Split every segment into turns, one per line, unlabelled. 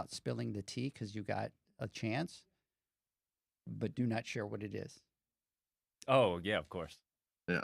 without spilling the tea because you got a chance, but do not share what it is.
Oh, yeah, of course.
Yeah.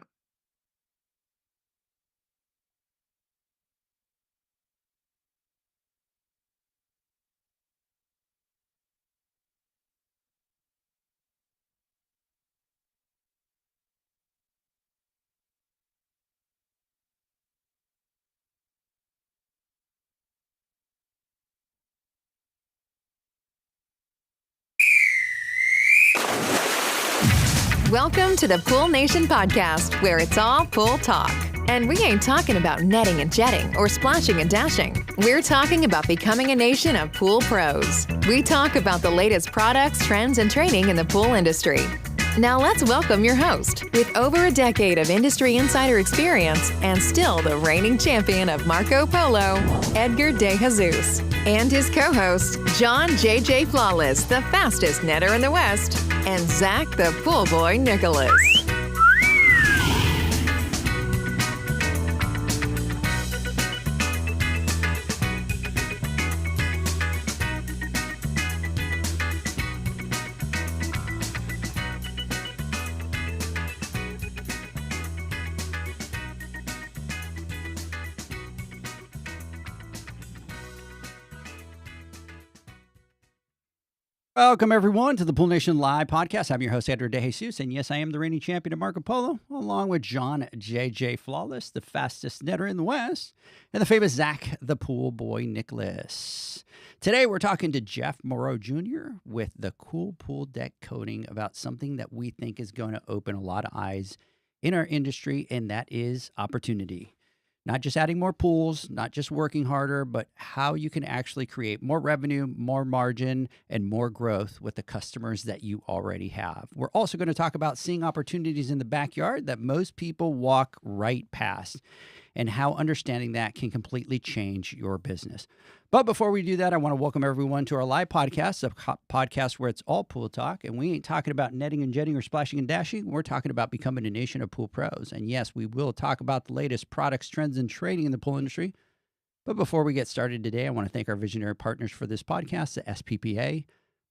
Welcome to the Pool Nation podcast, where it's all pool talk. And we ain't talking about netting and jetting or splashing and dashing. We're talking about becoming a nation of pool pros. We talk about the latest products, trends, and training in the pool industry. Now let's welcome your host, with over a decade of industry insider experience and still the reigning champion of Marco Polo, Edgar De Jesus, and his co-host, John J.J. Flawless, the fastest netter in the West, and Zach the Pool Boy Nicholas.
Welcome, everyone, to the Pool Nation Live podcast. I'm your host, Edgar De Jesus, and yes, I am the reigning champion of Marco Polo, along with John J.J. Flawless, the fastest netter in the West, and the famous Zach, the Pool Boy Nicholas. Today, we're talking to Jeff Moreau Jr. with the Cool Pool Deck Coating about something that we think is going to open a lot of eyes in our industry, and that is opportunity. Not just adding more pools, not just working harder, but how you can actually create more revenue, more margin, and more growth with the customers that you already have. We're also going to talk about seeing opportunities in the backyard that most people walk right past, and how understanding that can completely change your business. But before we do that, I want to welcome everyone to our live podcast, a podcast where it's all pool talk, and we ain't talking about netting and jetting or splashing and dashing. We're talking about becoming a nation of pool pros. And yes, we will talk about the latest products, trends, and trading in the pool industry. But before we get started today, I want to thank our visionary partners for this podcast, the SPPA,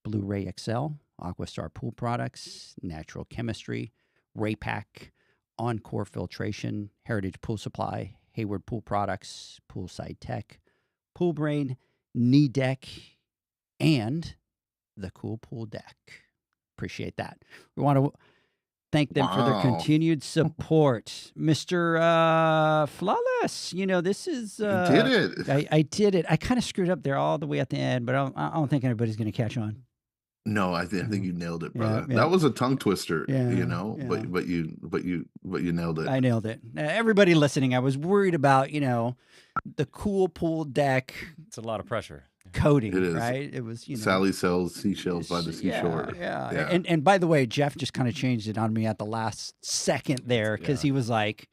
Blu-ray XL, Aquastar Pool Products, Natural Chemistry, Raypack, EnCore Filtration, Heritage Pool Supply, Hayward Pool Products, Poolside Tech, Pool Brain, Knee Deck, and the Cool Pool Deck. Appreciate that. We want to thank them for their continued support. Mr. Flawless, you know, this is...
You did it.
I did it. I kind of screwed up there all the way at the end, but I don't think anybody's going to catch on.
No, I think you nailed it, brother.
Yeah.
That was a tongue twister, you know,
yeah.
but you nailed it.
I nailed it. Everybody listening, I was worried about, you know, the Cool Pool Deck.
It's a lot of pressure.
Coating,
It is.
Right? It was, you know.
Sally sells seashells by the seashore.
Yeah.
Yeah.
And by the way, Jeff just kind of changed it on me at the last second there because he was like,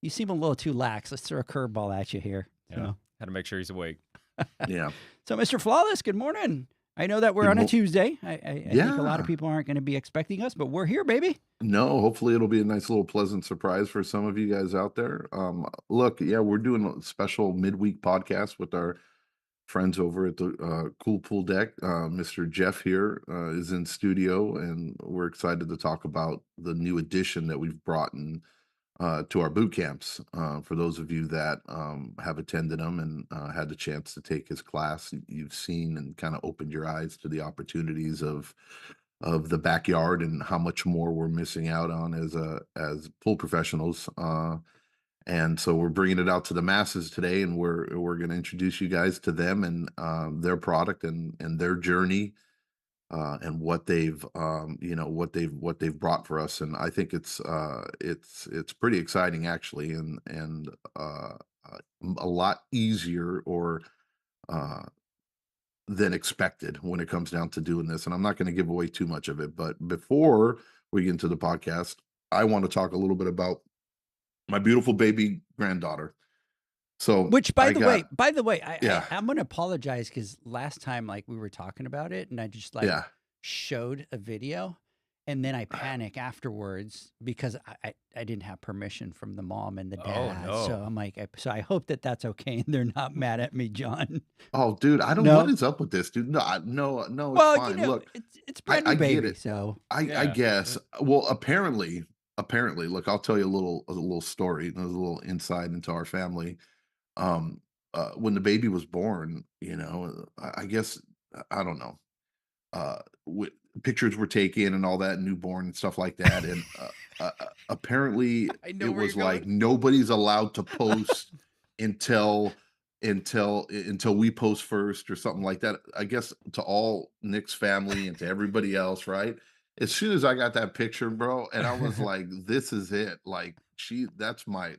"You seem a little too lax. Let's throw a curveball at you here."
Yeah.
So.
Had to make sure he's awake.
Yeah.
So, Mr. Flawless, good morning. I know that we're on a Tuesday. I think a lot of people aren't going to be expecting us, but we're here, baby.
No, hopefully it'll be a nice little pleasant surprise for some of you guys out there. Look, we're doing a special midweek podcast with our friends over at the Cool Pool Deck. Mr. Jeff here is in studio, and we're excited to talk about the new addition that we've brought in to our boot camps. For those of you that have attended them and had the chance to take his class, you've seen and kind of opened your eyes to the opportunities of the backyard and how much more we're missing out on as pool professionals. And so we're bringing it out to the masses today, and we're going to introduce you guys to them and their product and their journey. And what they've what they've brought for us, and I think it's pretty exciting actually, and a lot easier than expected when it comes down to doing this. And I'm not going to give away too much of it, but before we get into the podcast, I want to talk a little bit about my beautiful baby granddaughter. So,
which, by the way, I'm going to apologize because last time, like, we were talking about it, and I just showed a video, and then I panic afterwards because I didn't have permission from the mom and the
Oh,
dad.
no.
So I'm like, so I hope that that's okay and they're not mad at me, John.
Oh, dude, I don't.
No?
What is up with this, dude? No, it's
Well,
fine. Look,
it's brand new
I get
baby,
it.
so
I
Yeah.
guess. Well, apparently, look, I'll tell you a little story, a little insight into our family. When the baby was born, I guess I don't know. Pictures were taken and all that, newborn and stuff like that, and apparently
I know
it
where
was
you're
like
going.
nobody's allowed to post until we post first or something like that. I guess to all Nick's family and to everybody else, right? As soon as I got that picture, bro, and I was like, "This is it!" Like that's my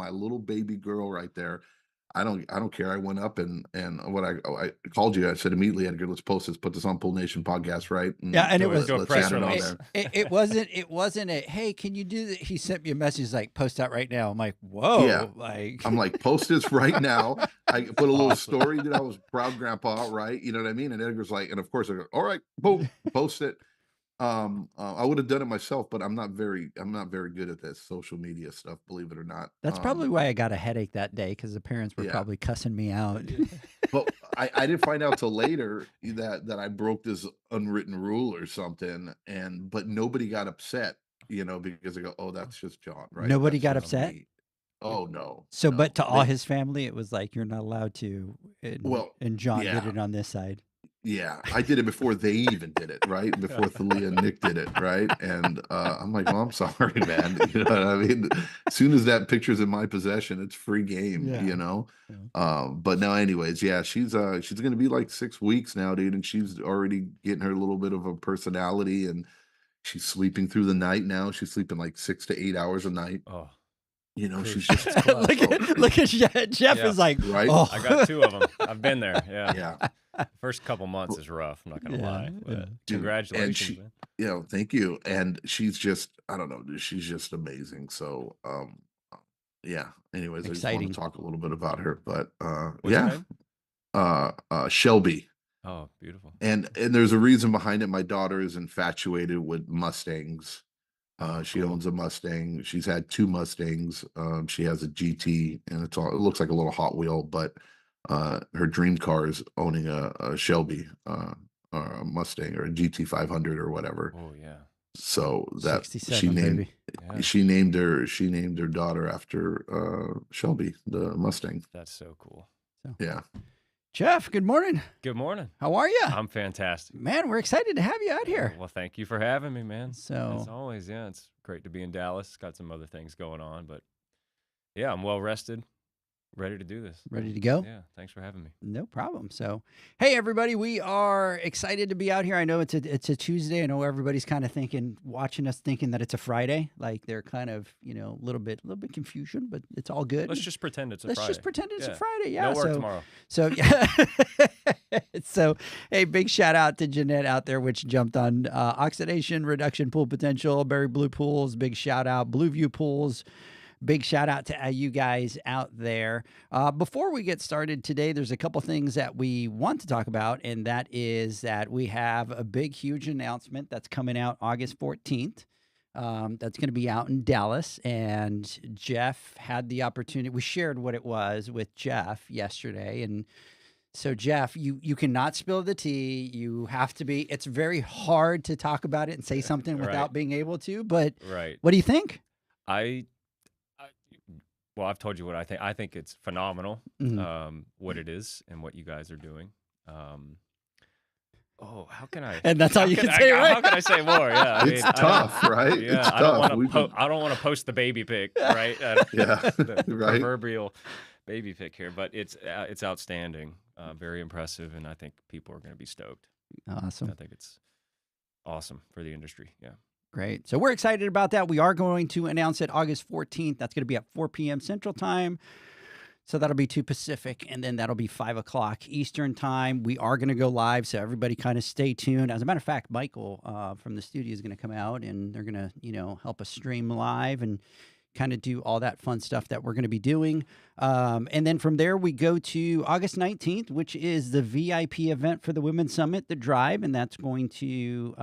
little baby girl right there. I don't care. I went up and what I called you. I said immediately, Edgar, let's post this, put this on Pool Nation podcast, right?
Yeah, and it was-
Do a
let's
press
add it on
release.
there.
it wasn't a, hey, can you do that? He sent me a message like, post that right now. I'm like, whoa,
Yeah.
like
I'm like, post this right now. I put a little
Awesome.
story that I was proud grandpa, right? You know what I mean? And Edgar's like, and of course I go, all right, boom, post it. I would have done it myself, but I'm not very good at this social media stuff, believe it or not.
that's probably why I got a headache that day because the parents were
Yeah.
probably cussing me out.
But I didn't find out till later that I broke this unwritten rule or something, but nobody got upset, because I go, oh, that's just John, right?
Nobody
That's
got
just
upset?
me. Oh no.
So,
no.
but to all
They-
his family, it was like, you're not allowed to. And John
yeah.
did it on this side.
Yeah, I did it before they even did it, right? Before Thalia and Nick did it, right? And I'm like, well, I'm sorry, man. You know what I mean? As soon as that picture's in my possession, it's free game,
Yeah.
But now, anyways, yeah, she's gonna be like 6 weeks now, dude, and she's already getting her little bit of a personality, and she's sleeping through the night now. She's sleeping like 6 to 8 hours a night.
Oh,
She's
Cruise.
just
look at Jeff
Yeah.
is like,
Right?
oh,
I got 2 of them. I've been there. Yeah.
yeah.
First couple months is rough. I'm not gonna
Yeah,
lie.
yeah.
But
Dude,
congratulations,
she-
man.
Thank you. And she's just, I don't know, dude, she's just amazing. So, yeah. Anyways, I just
Exciting.
want to talk a little bit about her, but
What's her name?
Shelby.
Oh, beautiful.
And there's a reason behind it. My daughter is infatuated with Mustangs. She
Cool.
owns a Mustang. She's had 2 Mustangs. She has a GT, and it looks like a little Hot Wheel, but her dream car is owning a Shelby, or a Mustang, or a GT 500 or whatever.
Oh yeah.
So that
67, baby.
Yeah.
she named her daughter after Shelby, the Mustang.
That's so cool.
Yeah.
Jeff, good morning.
Good morning.
How are you?
I'm fantastic.
Man, we're excited to have you out here.
Well, thank you for having me, man.
So-
as always, yeah, it's great to be in Dallas. Got some other things going on, but yeah, I'm well rested, ready to do this.
Ready to go?
Yeah, thanks for having me.
No problem. So, hey everybody, we are excited to be out here. I know it's a Tuesday. I know everybody's kind of watching us thinking that it's a Friday. Like they're kind of, a little bit confusion, but it's all good.
Let's just pretend it's a
Let's
Friday.
just pretend it's a
Yeah.
Friday. Yeah.
No work tomorrow.
So yeah. So hey, big shout out to Jeanette out there, which jumped on oxidation reduction pool potential, Berry Blue Pools. Big shout out, Blue View Pools. Big shout out to you guys out there. Before we get started today, there's a couple things that we want to talk about, and that is that we have a big, huge announcement that's coming out August 14th. That's going to be out in Dallas, and Jeff had the opportunity. We shared what it was with Jeff yesterday, and so Jeff, you cannot spill the tea. You have to be. It's very hard to talk about it and say something
Right.
without being able to. But
Right.
what do you think?
Well, I've told you what I think. I think it's phenomenal,
Mhm.
what it is and what you guys are doing. How can I?
And that's all
how
you
can
can say, right?
How can I say more? Yeah, I
It's
mean,
tough, right?
Yeah,
It's
I don't
tough.
want to. I don't want to post the baby pic, right?
Yeah,
the
right.
proverbial baby pic here, but it's outstanding, very impressive, and I think people are going to be stoked.
Awesome.
I think it's awesome for the industry. Yeah.
Great. So we're excited about that. We are going to announce it August 14th. That's going to be at 4 p.m. Central Time. So that'll be 2 Pacific, and then that'll be 5 o'clock Eastern Time. We are going to go live, so everybody kind of stay tuned. As a matter of fact, Michael from the studio is going to come out, and they're going to, help us stream live. And, kind of do all that fun stuff that we're going to be doing. And then from there, we go to August 19th, which is the VIP event for the Women's Summit, the Drive. And that's going to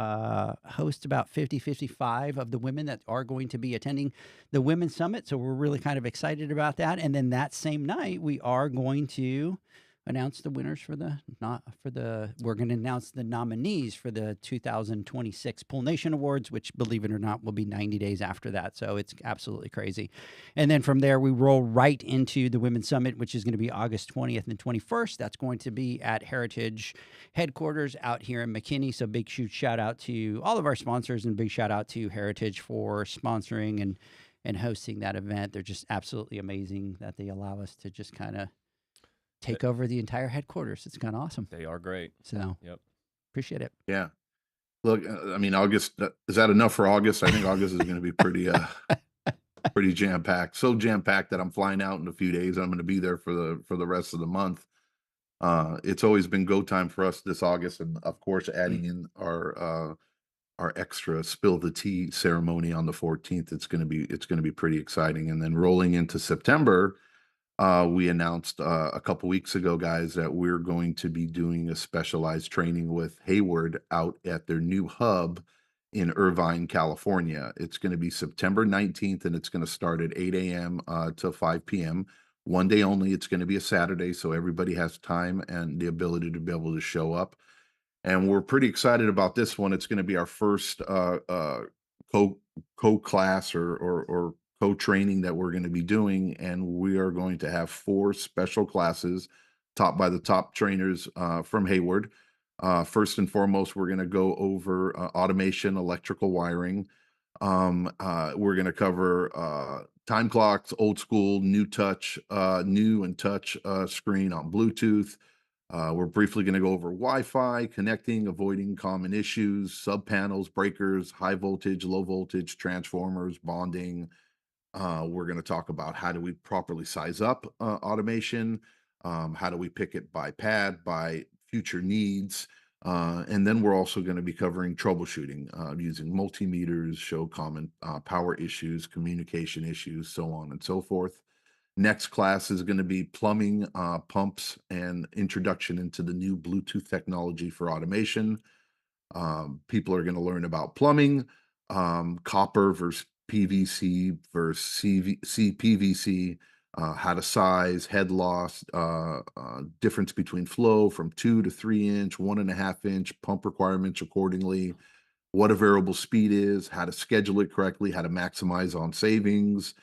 host about 55 of the women that are going to be attending the Women's Summit. So we're really kind of excited about that. And then that same night, we are going to announce the winners we're going to announce the nominees for the 2026 Pool Nation Awards, which, believe it or not, will be 90 days after that. So it's absolutely crazy. And then from there, we roll right into the Women's Summit, which is going to be August 20th and 21st. That's going to be at Heritage headquarters out here in McKinney. So big shout out to all of our sponsors, and big shout out to Heritage for sponsoring and hosting that event. They're just absolutely amazing that they allow us to just kind of take over the entire headquarters. It's kind of awesome.
They are great.
So,
Yep.
appreciate it.
Yeah. Look, I mean, August, is that enough for August? I think August is going to be pretty jam-packed. So jam-packed that I'm flying out in a few days. I'm going to be there for the rest of the month. It's always been go time for us this August, and of course, adding in our extra spill the tea ceremony on the 14th. It's going to be pretty exciting. And then rolling into September, we announced a couple weeks ago, guys, that we're going to be doing a specialized training with Hayward out at their new hub in Irvine, California. It's going to be September 19th, and it's going to start at 8 a.m. To 5 p.m. One day only. It's going to be a Saturday, so everybody has time and the ability to be able to show up. And we're pretty excited about this one. It's going to be our first co-class or co-training that we're going to be doing, and we are going to have 4 special classes taught by the top trainers from Hayward. First and foremost, we're going to go over automation, electrical wiring. We're going to cover time clocks, old school, new and touch screen on Bluetooth. We're briefly going to go over Wi-Fi, connecting, avoiding common issues, sub panels, breakers, high voltage, low voltage, transformers, bonding. We're going to talk about how do we properly size up automation, how do we pick it by pad, by future needs, and then we're also going to be covering troubleshooting using multimeters, show common power issues, communication issues, so on and so forth. Next class is going to be plumbing, pumps, and introduction into the new Bluetooth technology for automation. People are going to learn about plumbing, copper versus PVC versus CPVC, how to size, head loss, difference between flow from 2 to 3 inch, 1.5 inch, pump requirements accordingly, what a variable speed is, how to schedule it correctly, how to maximize on savings,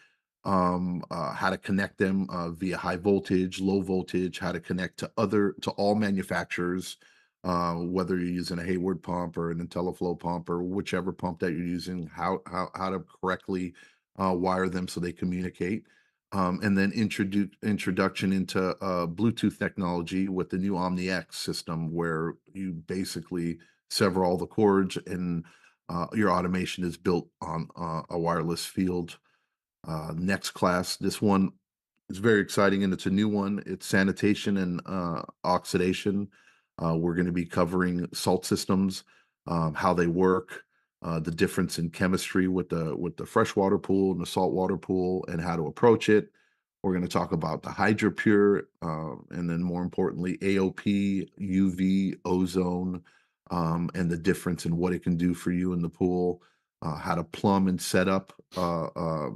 how to connect them via high voltage, low voltage, how to connect to all manufacturers, whether you're using a Hayward pump or an IntelliFlow pump or whichever pump that you're using, how to correctly wire them so they communicate. And then introduction into Bluetooth technology with the new OmniX system, where you basically sever all the cords and your automation is built on a wireless field. Next class, this one is very exciting, and it's a new one. It's sanitation and oxidation. We're going to be covering salt systems, how they work, the difference in chemistry with the freshwater pool and the saltwater pool, and how to approach it. We're going to talk about the HydroPure, and then more importantly, AOP, UV, ozone, and the difference in what it can do for you in the pool. How to plumb and set up a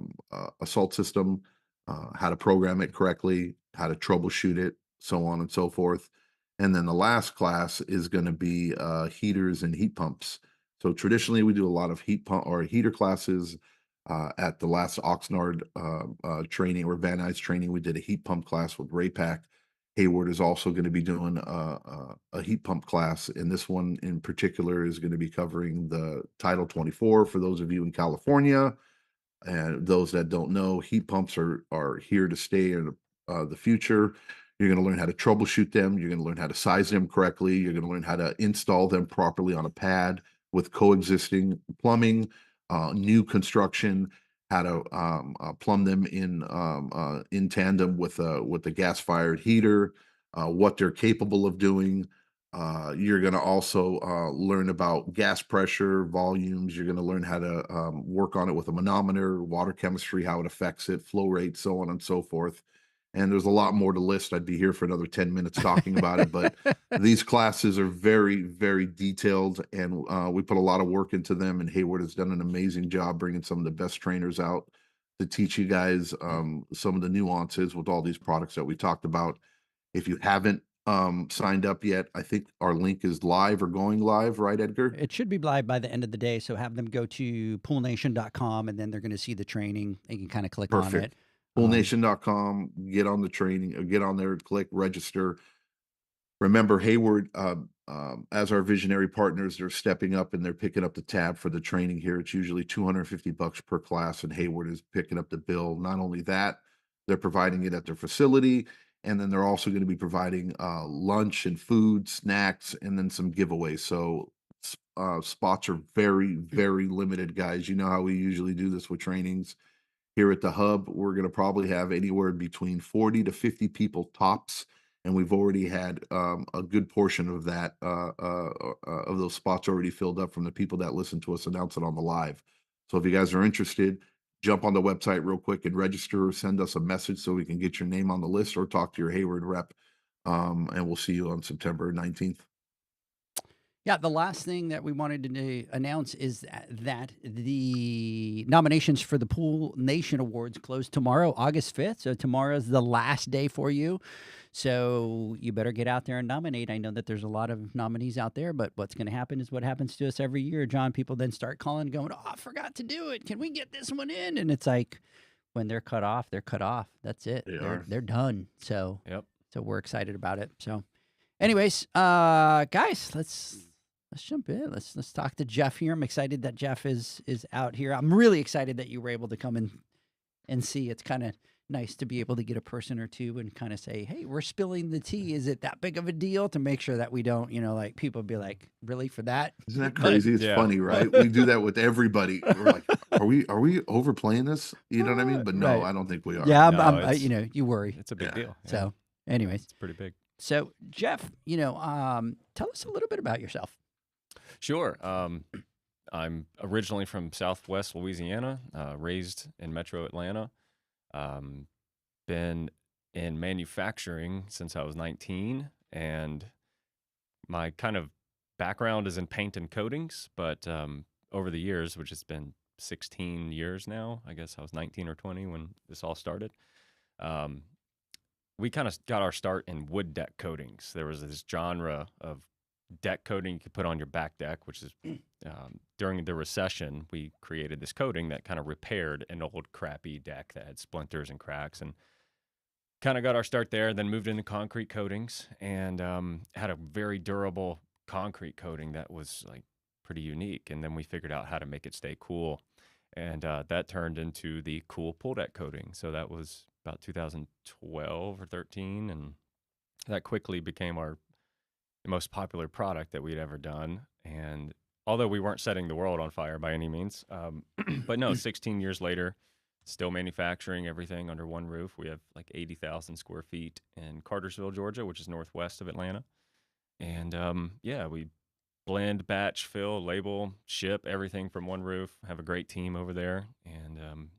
salt system, how to program it correctly, how to troubleshoot it, so on and so forth. And then the last class is going to be heaters and heat pumps. So traditionally, we do a lot of heat pump or heater classes. At the last Oxnard training or Van Nuys training, we did a heat pump class with Raypack. Hayward is also going to be doing a heat pump class, and this one in particular is going to be covering the Title 24 for those of you in California. And those that don't know, heat pumps are here to stay in the future. You're going to learn how to troubleshoot them. You're going to learn how to size them correctly. You're going to learn how to install them properly on a pad with coexisting plumbing, new construction, how to plumb them in tandem with a gas-fired heater, what they're capable of doing, You're going to also learn about gas pressure, volumes. You're going to learn how to work on it with a manometer, water chemistry, how it affects it, flow rate, so on and so forth. And there's a lot more to list. I'd be here for another 10 minutes talking about it, but these classes are very, very detailed, and we put a lot of work into them. And Hayward has done an amazing job bringing some of the best trainers out to teach you guys some of the nuances with all these products that we talked about. If you haven't signed up yet, I think our link is live or going live, right, Edgar?
It should be live by the end of the day. So have them go to poolnation.com and then they're going to see the training. They can kind of click on
Perfect.
it.
Poolnation.com, get on the training, or get on there, click register. Remember, Hayward, as our visionary partners, they're stepping up and they're picking up the tab for the training here. It's usually $250 per class, and Hayward is picking up the bill. Not only that, they're providing it at their facility, and then they're also going to be providing lunch and food, snacks, and then some giveaways. So spots are very, very limited, guys. You know how we usually do this with trainings. Here at the hub, we're going to probably have anywhere between 40 to 50 people tops, and we've already had a good portion of that of those spots already filled up from the people that listen to us announce it on the live. So if you guys are interested, jump on the website real quick and register, or send us a message so we can get your name on the list, or talk to your Hayward rep, and we'll see you on September 19th.
Yeah, the last thing that we wanted to announce is that the nominations for the Pool Nation Awards close tomorrow, August 5th. So tomorrow's the last day for you. So you better get out there and nominate. I know that there's a lot of nominees out there, but what's going to happen is what happens to us every year, John. People then start calling, going, "Oh, I forgot to do it. Can we get this one in?" And it's like, when they're cut off, they're cut off. That's it. They're done. So So we're excited about it. So anyways, guys, let's jump in. Let's talk to Jeff here. I'm excited that Jeff is out here. I'm really excited that you were able to come in and see. It's kind of nice to be able to get a person or two and kind of say, "Hey, we're spilling the tea. Is it that big of a deal?" To make sure that we don't, like people be like, "Really, for that?"
Isn't that crazy? It's funny, right? We do that with everybody. We're like, are we overplaying this? You know what I mean? But no, I don't think we are.
Yeah,
No,
you worry.
It's a big deal. Yeah.
So anyways,
It's pretty big.
so Jeff, tell us a little bit about yourself.
Sure. I'm originally from Southwest Louisiana, raised in Metro Atlanta. Been in manufacturing since I was 19, and my kind of background is in paint and coatings. But over the years, which has been 16 years now, I guess I was 19 or 20 when this all started. We kind of got our start in wood deck coatings. There was this genre of deck coating you could put on your back deck, which is during the recession, we created this coating that kind of repaired an old crappy deck that had splinters and cracks, and kind of got our start there. Then moved into concrete coatings and had a very durable concrete coating that was like pretty unique. And then we figured out how to make it stay cool, and that turned into the cool pool deck coating. So that was about 2012 or 13, and that quickly became our most popular product that we'd ever done. And although we weren't setting the world on fire by any means, but no, 16 years later, still manufacturing everything under one roof. We have like 80,000 square feet in Cartersville, Georgia, which is northwest of Atlanta. And we blend, batch, fill, label, ship everything from one roof. Have a great team over there. And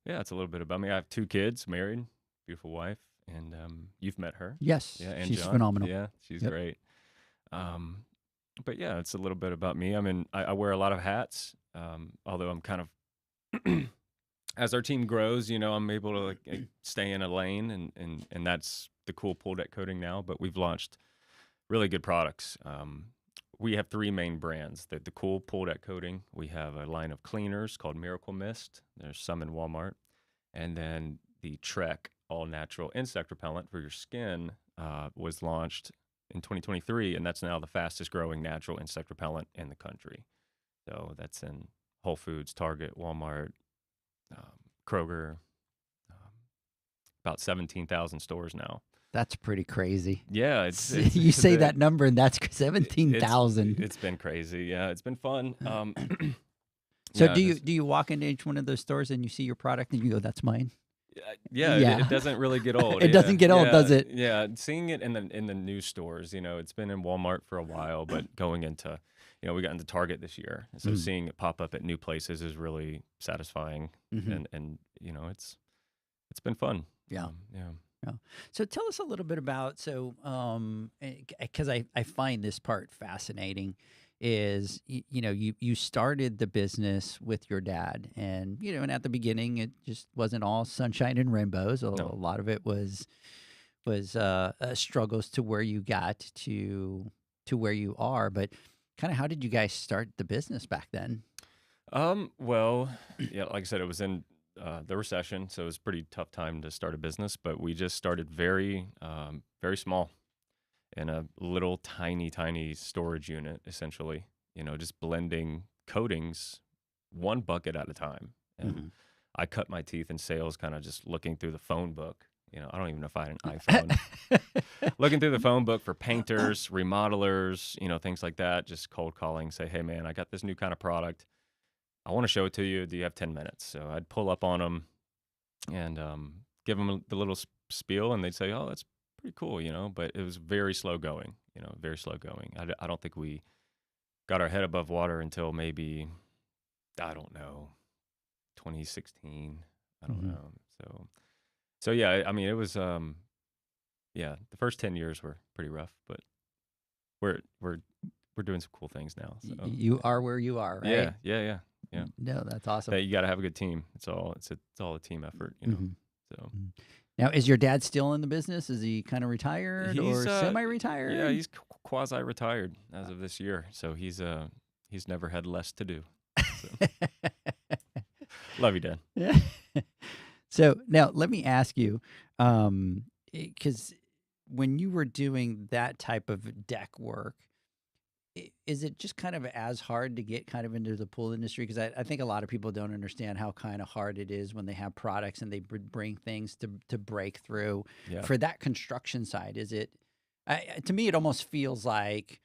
it's a little bit about me. I have 2 kids, married, beautiful wife. And you've met her.
Yes,
Yeah, and
she's
John.
phenomenal.
Yeah, she's great. But yeah, it's a little bit about me. I mean, I wear a lot of hats, although I'm kind of, as our team grows, I'm able to like stay in a lane, and that's the cool pool deck coating now. But we've launched really good products. We have 3 main brands. The cool pool deck coating. We have a line of cleaners called Miracle Mist. There's some in Walmart. And then the Trek all-natural insect repellent for your skin was launched in 2023, and that's now the fastest growing natural insect repellent in the country. So that's in Whole Foods, Target, Walmart, Kroger, about 17,000 stores now.
That's pretty crazy.
Yeah, it's
you say that number, and that's 17,000.
It's been crazy. Yeah, it's been fun.
So do you walk into each one of those stores and you see your product and you go, "That's mine"?
Yeah,
Yeah.
it doesn't really get old.
It doesn't get old, does it?
Yeah, seeing it in the new stores, it's been in Walmart for a while, but going into, we got into Target this year, so
Mhm.
seeing it pop up at new places is really satisfying,
Mhm.
and it's been fun.
Yeah.
Yeah.
Yeah. So tell us a little bit about because I find this part fascinating is you started the business with your dad and and at the beginning it just wasn't all sunshine and rainbows. A
No.
lot of it was struggles to where you got to where you are, but kind of how did you guys start the business back then?
Well, yeah, like I said, it was in the recession, so it was a pretty tough time to start a business, but we just started very small in a little tiny storage unit, essentially, just blending coatings one bucket at a time. And
Mhm.
I cut my teeth in sales kind of just looking through the phone book. I don't even know if I had an iPhone. Looking through the phone book for painters, remodelers, things like that, just cold calling, say, hey, man, I got this new kind of product. I want to show it to you. Do you have 10 minutes? So I'd pull up on them and give them the little spiel, and they'd say, oh, that's pretty cool, but it was very slow going, very slow going. I don't think we got our head above water until maybe, I don't know, 2016. I don't
Mhm.
know. So yeah, I mean, it was, yeah, the first 10 years were pretty rough, but we're, we're, we're doing some cool things now. So
You are where you are, right?
yeah.
No, that's awesome.
That you got to have a good team. It's all a team effort,
Mhm.
So
Mhm. Now, is your dad still in the business? Is he kind of retired or
he's
semi-retired?
yeah, he's quasi-retired as of this year. So he's never had less to do. So love you, Dad.
Yeah. So now let me ask you, because when you were doing that type of deck work, is it just kind of as hard to get kind of into the pool industry? Because I think a lot of people don't understand how kind of hard it is when they have products and they bring things to break through.
Yeah.
For that construction side, is it? To me, it almost feels like,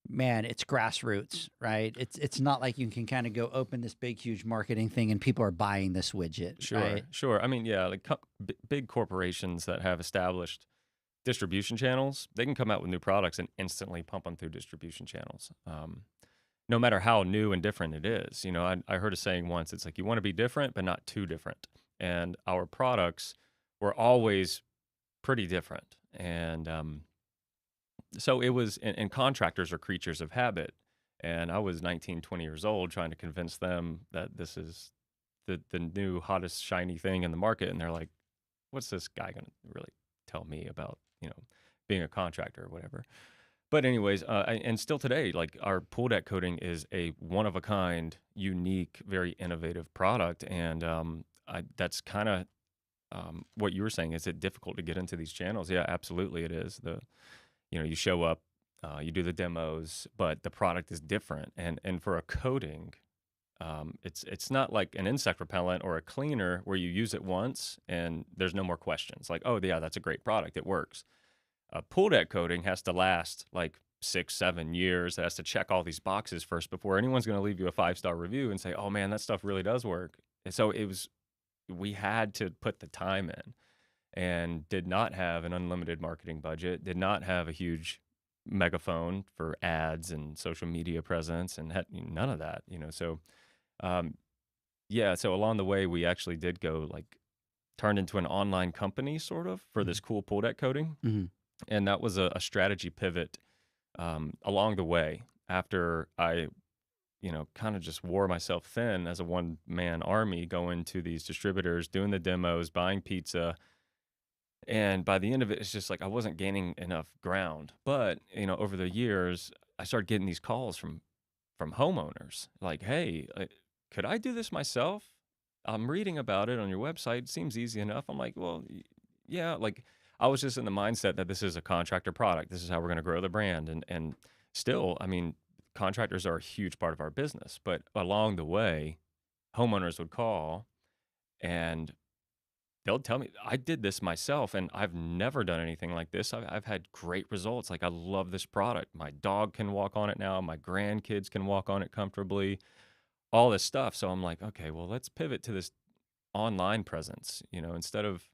man, it's grassroots, right? It's not like you can kind of go open this big, huge marketing thing and people are buying this widget,
Sure,
right?
sure. I mean, yeah, like big corporations that have established distribution channels, they can come out with new products and instantly pump them through distribution channels. No matter how new and different it is. I heard a saying once, it's like you want to be different, but not too different. And our products were always pretty different. And so it was, and contractors are creatures of habit. And I was 19, 20 years old trying to convince them that this is the new hottest shiny thing in the market. And they're like, what's this guy going to really tell me about, being a contractor or whatever. But anyways, and still today, like our pool deck coating is a one of a kind, unique, very innovative product. And that's kind of what you were saying. Is it difficult to get into these channels? Yeah, absolutely it is. You show up, you do the demos, but the product is different. And for a coating, it's not like an insect repellent or a cleaner where you use it once and there's no more questions. Like, oh yeah, that's a great product. It works. A pool deck coating has to last like 6-7 years. It has to check all these boxes first before anyone's going to leave you a 5-star review and say, oh man, that stuff really does work. And so we had to put the time in and did not have an unlimited marketing budget, did not have a huge megaphone for ads and social media presence and had none of that, So, yeah, so along the way, we actually did go like turned into an online company sort of for this cool pool deck coating.
Mm-hmm.
And that was a strategy pivot along the way after I, kind of just wore myself thin as a one-man army going to these distributors, doing the demos, buying pizza. And by the end of it, it's just like I wasn't gaining enough ground. But, over the years, I started getting these calls from homeowners like, hey, could I do this myself? I'm reading about it on your website. Seems easy enough. I'm like, well, yeah, like I was just in the mindset that this is a contractor product. This is how we're going to grow the brand. And still, I mean, contractors are a huge part of our business. But along the way, homeowners would call and they'll tell me, I did this myself and I've never done anything like this. I've had great results. Like, I love this product. My dog can walk on it now. My grandkids can walk on it comfortably, all this stuff. So I'm like, okay, well, let's pivot to this online presence, instead of,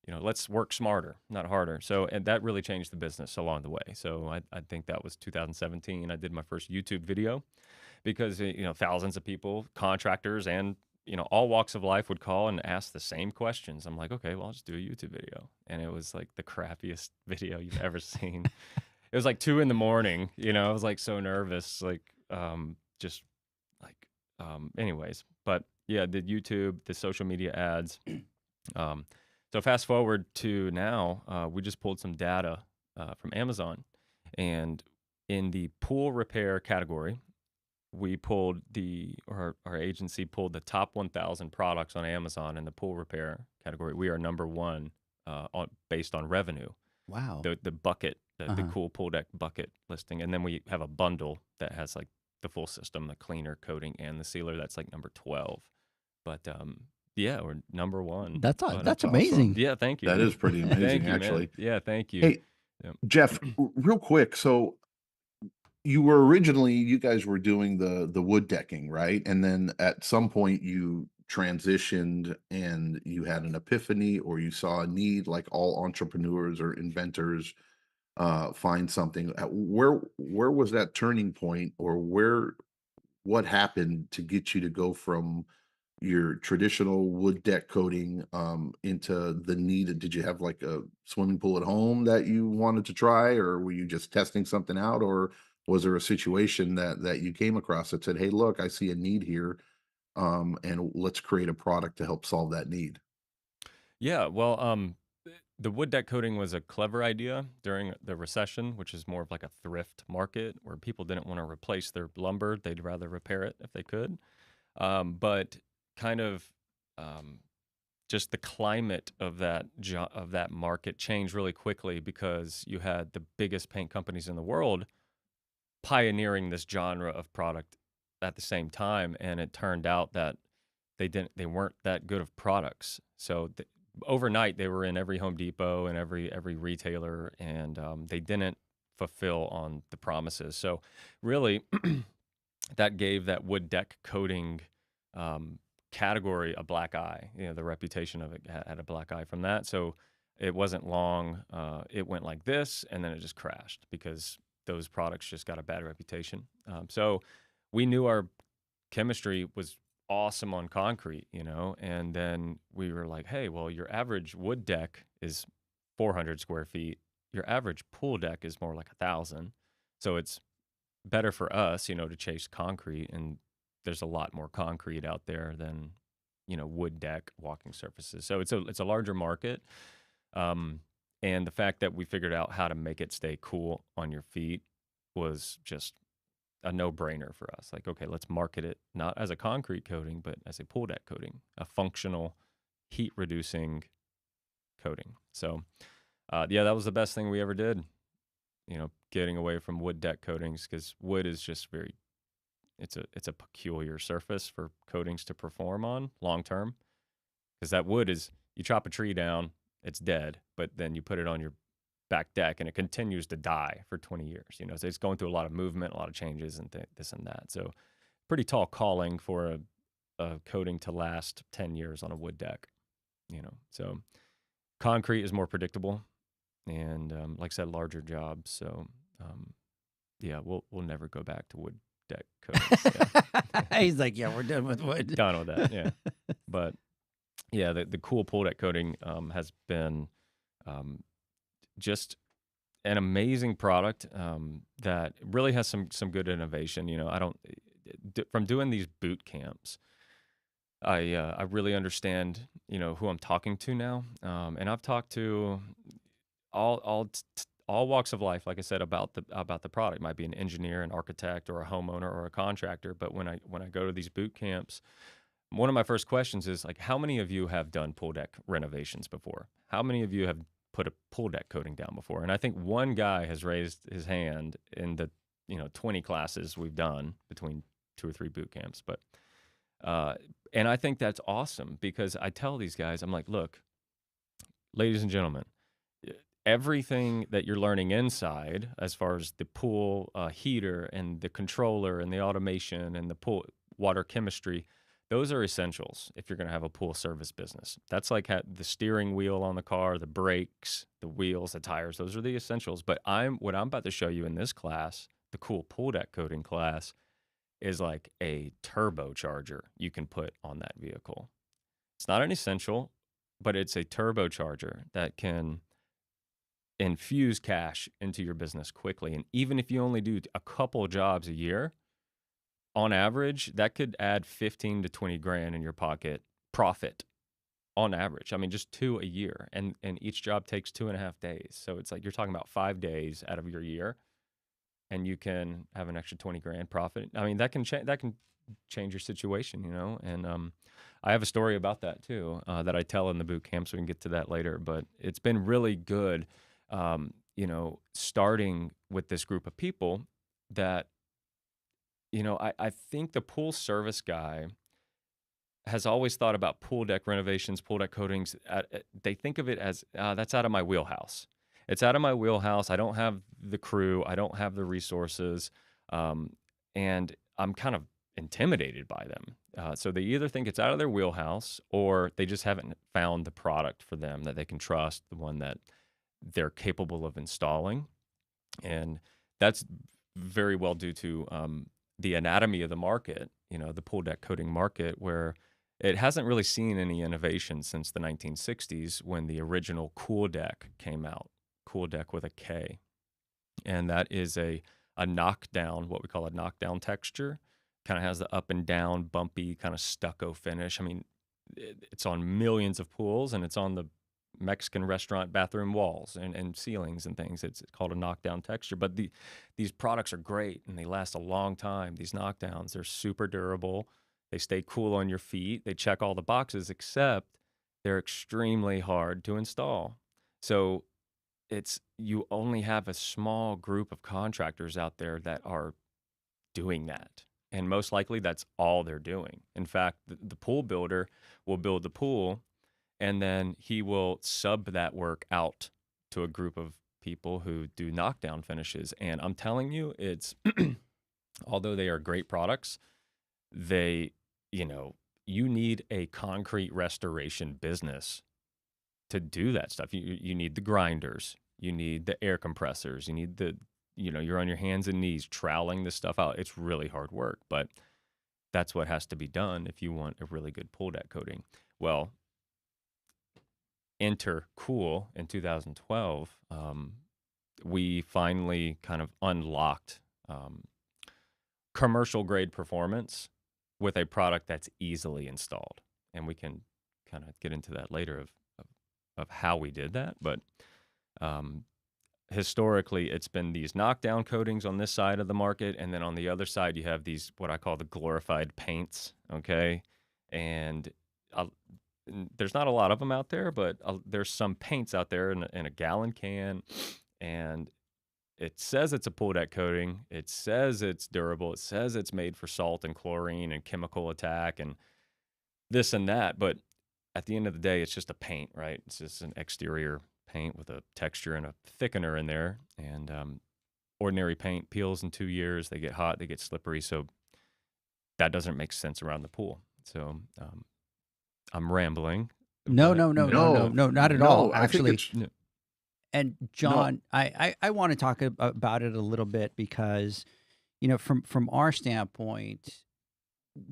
let's work smarter, not harder. So, and that really changed the business along the way. So I think that was 2017. I did my first YouTube video because, thousands of people, contractors and, all walks of life would call and ask the same questions. I'm like, okay, well, I'll just do a YouTube video. And it was like the crappiest video you've ever seen. It was like 2 a.m, I was like so nervous, like, just like, anyways, but yeah, the YouTube, the social media ads. So fast forward to now, we just pulled some data from Amazon, and in the pool repair category, we pulled our agency pulled the top 1,000 products on Amazon in the pool repair category. We are number one based on revenue.
Wow.
The bucket, the cool pool deck bucket listing, and then we have a bundle that has like the full system, the cleaner, coating, and the sealer. That's like number 12. But yeah, we're number one.
That's
That's
amazing.
Yeah, thank you.
That is pretty amazing,
Thank you, man.
actually.
Yeah, thank you.
Hey,
Yeah.
Jeff, real quick. So you guys were doing the wood decking, right? And then at some point you transitioned and you had an epiphany, or you saw a need, like all entrepreneurs or inventors find something. Where was that turning point, or what happened to get you to go from your traditional wood deck coating into the need? Did you have like a swimming pool at home that you wanted to try, or were you just testing something out, or was there a situation that you came across that said, hey, look, I see a need here, and let's create a product to help solve that need?
Yeah, well, the wood deck coating was a clever idea during the recession, which is more of like a thrift market where people didn't want to replace their lumber. They'd rather repair it if they could. But kind of just the climate of that market changed really quickly because you had the biggest paint companies in the world pioneering this genre of product at the same time, and it turned out that they weren't that good of products. So overnight they were in every Home Depot and every retailer, and they didn't fulfill on the promises. So really, that gave that wood deck coating category a black eye. The reputation of it had a black eye from that. So it wasn't long. It went like this, and then it just crashed because those products just got a bad reputation. So we knew our chemistry was awesome on concrete, and then we were like, hey, well, your average wood deck is 400 square feet. Your average pool deck is more like 1,000. So it's better for us, to chase concrete. And there's a lot more concrete out there than, wood deck walking surfaces. So it's a larger market. And the fact that we figured out how to make it stay cool on your feet was just a no-brainer for us. Like, okay, let's market it not as a concrete coating, but as a pool deck coating, a functional, heat-reducing coating. So, yeah, that was the best thing we ever did, getting away from wood deck coatings, because wood is just it's a peculiar surface for coatings to perform on long-term, because that wood is, you chop a tree down, it's dead, but then you put it on your back deck and it continues to die for 20 years. So it's going through a lot of movement, a lot of changes, and this and that. So pretty tall calling for a coating to last 10 years on a wood deck. So concrete is more predictable, and like I said, larger jobs. So yeah, we'll never go back to wood deck coatings. Yeah.
He's like, yeah, we're done with wood.
Done with that. Yeah, but yeah, the cool pool deck coating has been just an amazing product that really has some good innovation. From doing these boot camps, I really understand who I'm talking to now, and I've talked to all walks of life, like I said, about the product. It might be an engineer, an architect, or a homeowner, or a contractor. But when I go to these boot camps, one of my first questions is like, how many of you have done pool deck renovations before? How many of you have put a pool deck coating down before? And I think one guy has raised his hand in the 20 classes we've done between 2 or 3 boot camps. But and I think that's awesome, because I tell these guys, I'm like, look, ladies and gentlemen, everything that you're learning inside, as far as the pool heater and the controller and the automation and the pool water chemistry, Those are essentials if you're going to have a pool service business. That's like the steering wheel on the car, the brakes, the wheels, the tires. Those are the essentials. But what I'm about to show you in this class, the cool pool deck coating class, is like a turbocharger you can put on that vehicle. It's not an essential, but it's a turbocharger that can infuse cash into your business quickly. And even if you only do a couple jobs a year, on average, that could add 15 to 20 grand in your pocket profit on average. I mean, just 2 a year. And each job takes 2.5 days. So it's like you're talking about 5 days out of your year, and you can have an extra 20 grand profit. I mean, that can change your situation, you know? And I have a story about that too, that I tell in the boot camp, so we can get to that later. But it's been really good, you know, starting with this group of people that, you know, I think the pool service guy has always thought about pool deck renovations, pool deck coatings. They think of it as, that's out of my wheelhouse. It's out of my wheelhouse. I don't have the crew. I don't have the resources. And I'm kind of intimidated by them. So they either think it's out of their wheelhouse, or they just haven't found the product for them that they can trust, the one that they're capable of installing. And that's very well due to the anatomy of the market, you know, the pool deck coating market, where it hasn't really seen any innovation since the 1960s when the original Cool Deck came out, Cool Deck with a K. And that is a knockdown, what we call a knockdown texture. Kind of has the up and down, bumpy kind of stucco finish. I mean, it's on millions of pools, and it's on the Mexican restaurant bathroom walls and ceilings and things. It's called a knockdown texture. But these products are great, and they last a long time. These knockdowns, they're super durable. They stay cool on your feet. They check all the boxes, except they're extremely hard to install. So you only have a small group of contractors out there that are doing that. And most likely that's all they're doing. In fact, the pool builder will build the pool, and then he will sub that work out to a group of people who do knockdown finishes. And I'm telling you, it's, although they are great products, you need a concrete restoration business to do that stuff. You need the grinders, you need the air compressors, you need you're on your hands and knees troweling this stuff out. It's really hard work, but that's what has to be done if you want a really good pool deck coating. Well, enter Cool in 2012. We finally kind of unlocked commercial grade performance with a product that's easily installed. And we can kind of get into that later of how we did that. But historically, it's been these knockdown coatings on this side of the market. And then on the other side, you have these, what I call the glorified paints. Okay. And there's not a lot of them out there, but there's some paints out there in a gallon can, and it says it's a pool deck coating. It says it's durable. It says it's made for salt and chlorine and chemical attack and this and that. But at the end of the day, it's just a paint, right? It's just an exterior paint with a texture and a thickener in there. And ordinary paint peels in 2 years. They get hot, they get slippery. So that doesn't make sense around the pool. So I'm rambling.
No, not at all. Actually, and John,
No.
I want to talk about it a little bit because, from our standpoint,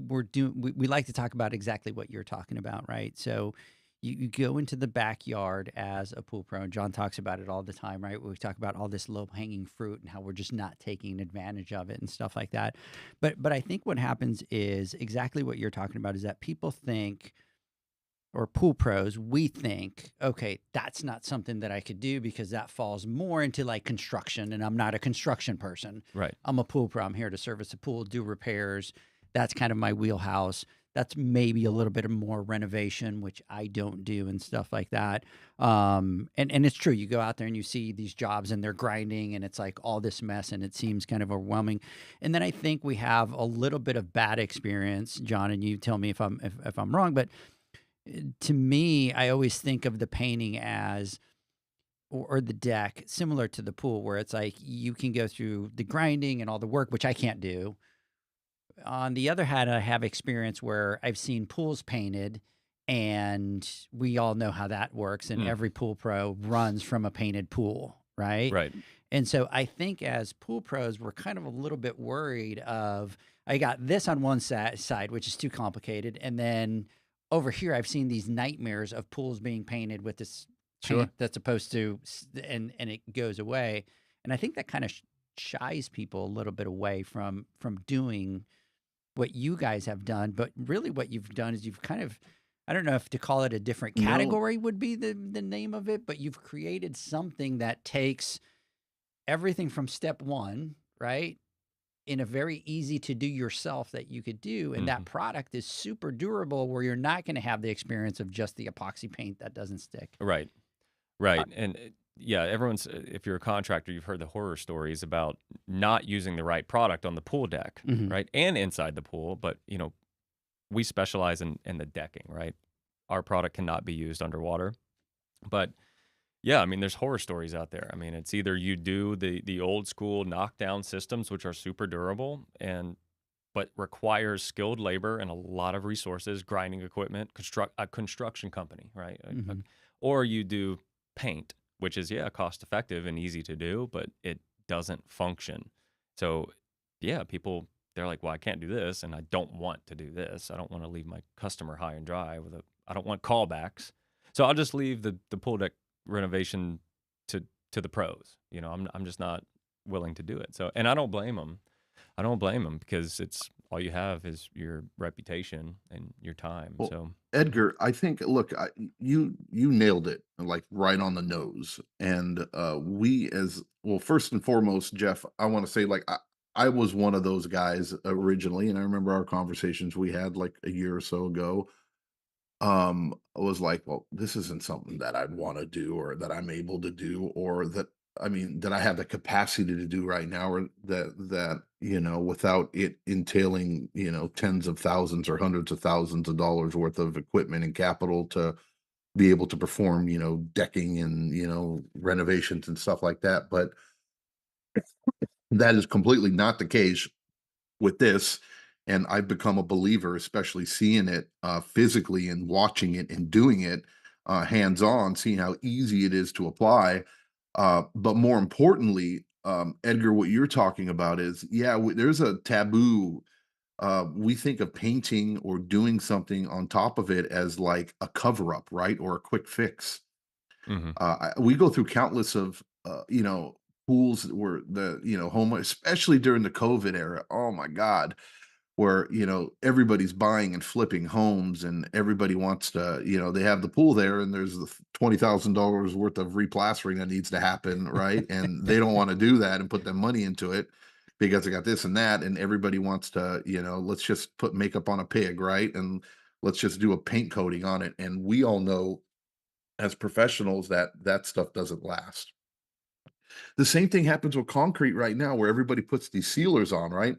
we like to talk about exactly what you're talking about, right? So you go into the backyard as a pool pro, and John talks about it all the time, right? We talk about all this low-hanging fruit and how we're just not taking advantage of it and stuff like that. But I think what happens is exactly what you're talking about, is that people think, or pool pros, we think, okay, that's not something that I could do because that falls more into like construction, and I'm not a construction person.
Right.
I'm a pool pro. I'm here to service a pool, do repairs. That's kind of my wheelhouse. That's maybe a little bit of more renovation, which I don't do, and stuff like that. And it's true. You go out there and you see these jobs and they're grinding and it's like all this mess and it seems kind of overwhelming. And then I think we have a little bit of bad experience, John, and you tell me if I'm wrong, but to me, I always think of the painting as, or the deck, similar to the pool, where it's like you can go through the grinding and all the work, which I can't do. On the other hand, I have experience where I've seen pools painted, and we all know how that works. And
Mm,
every pool pro runs from a painted pool, right?
right.
And so I think as pool pros, we're kind of a little bit worried of I got this on one side, which is too complicated, and then over here I've seen these nightmares of pools being painted with this
Sure.
paint that's supposed to, and it goes away. And I think that kind of shies people a little bit away from doing what you guys have done. But really, what you've done is you've kind of, I don't know if to call it a different
No,
category would be the name of it, but you've created something that takes everything from step one, right? In a very easy to do yourself that you could do. And
Hmm.
that product is super durable where you're not going to have the experience of just the epoxy paint that doesn't stick.
Right.
Uh,
Right. And yeah, everyone's, if you're a contractor, you've heard the horror stories about not using the right product on the pool deck,
mhm.
right? And inside the pool. But, we specialize in the decking, right? Our product cannot be used underwater. But yeah, I mean, there's horror stories out there. I mean, it's either you do the old school knockdown systems, which are super durable and but requires skilled labor and a lot of resources, grinding equipment, a construction company, right?
Mhm.
Or you do paint, which is cost effective and easy to do, but it doesn't function. So yeah, people they're like, well, I can't do this, and I don't want to do this. I don't want to leave my customer high and dry I don't want callbacks. So I'll just leave the pool deck renovation to the pros. I'm just not willing to do it. So, and I don't blame them. I don't blame them because it's all you have is your reputation and your time.
well,
So,
Edgar, I think, look, you nailed it, like right on the nose. And we, as well, first and foremost, Jeff, I want to say, like, I was one of those guys originally, and I remember our conversations we had like a year or so ago. I was like, well, this isn't something that I'd want to do or that I'm able to do or that I mean that I have the capacity to do right now or that without it entailing, tens of thousands or hundreds of thousands of dollars worth of equipment and capital to be able to perform, decking and, renovations and stuff like that. But that is completely not the case with this. And I've become a believer, especially seeing it physically and watching it and doing it hands on, seeing how easy it is to apply. But more importantly, Edgar, what you're talking about is, yeah, there's a taboo. We think of painting or doing something on top of it as like a cover up, right? Or a quick fix.
mhm.
We go through countless of, pools that were home, especially during the COVID era. Oh my God, where everybody's buying and flipping homes and everybody wants to they have the pool there and there's the $20,000 worth of replastering that needs to happen, right? And they don't want to do that and put their money into it because they got this and that, and everybody wants to let's just put makeup on a pig, right? And let's just do a paint coating on it. And we all know as professionals that that stuff doesn't last. The same thing happens with concrete right now where everybody puts these sealers on, right?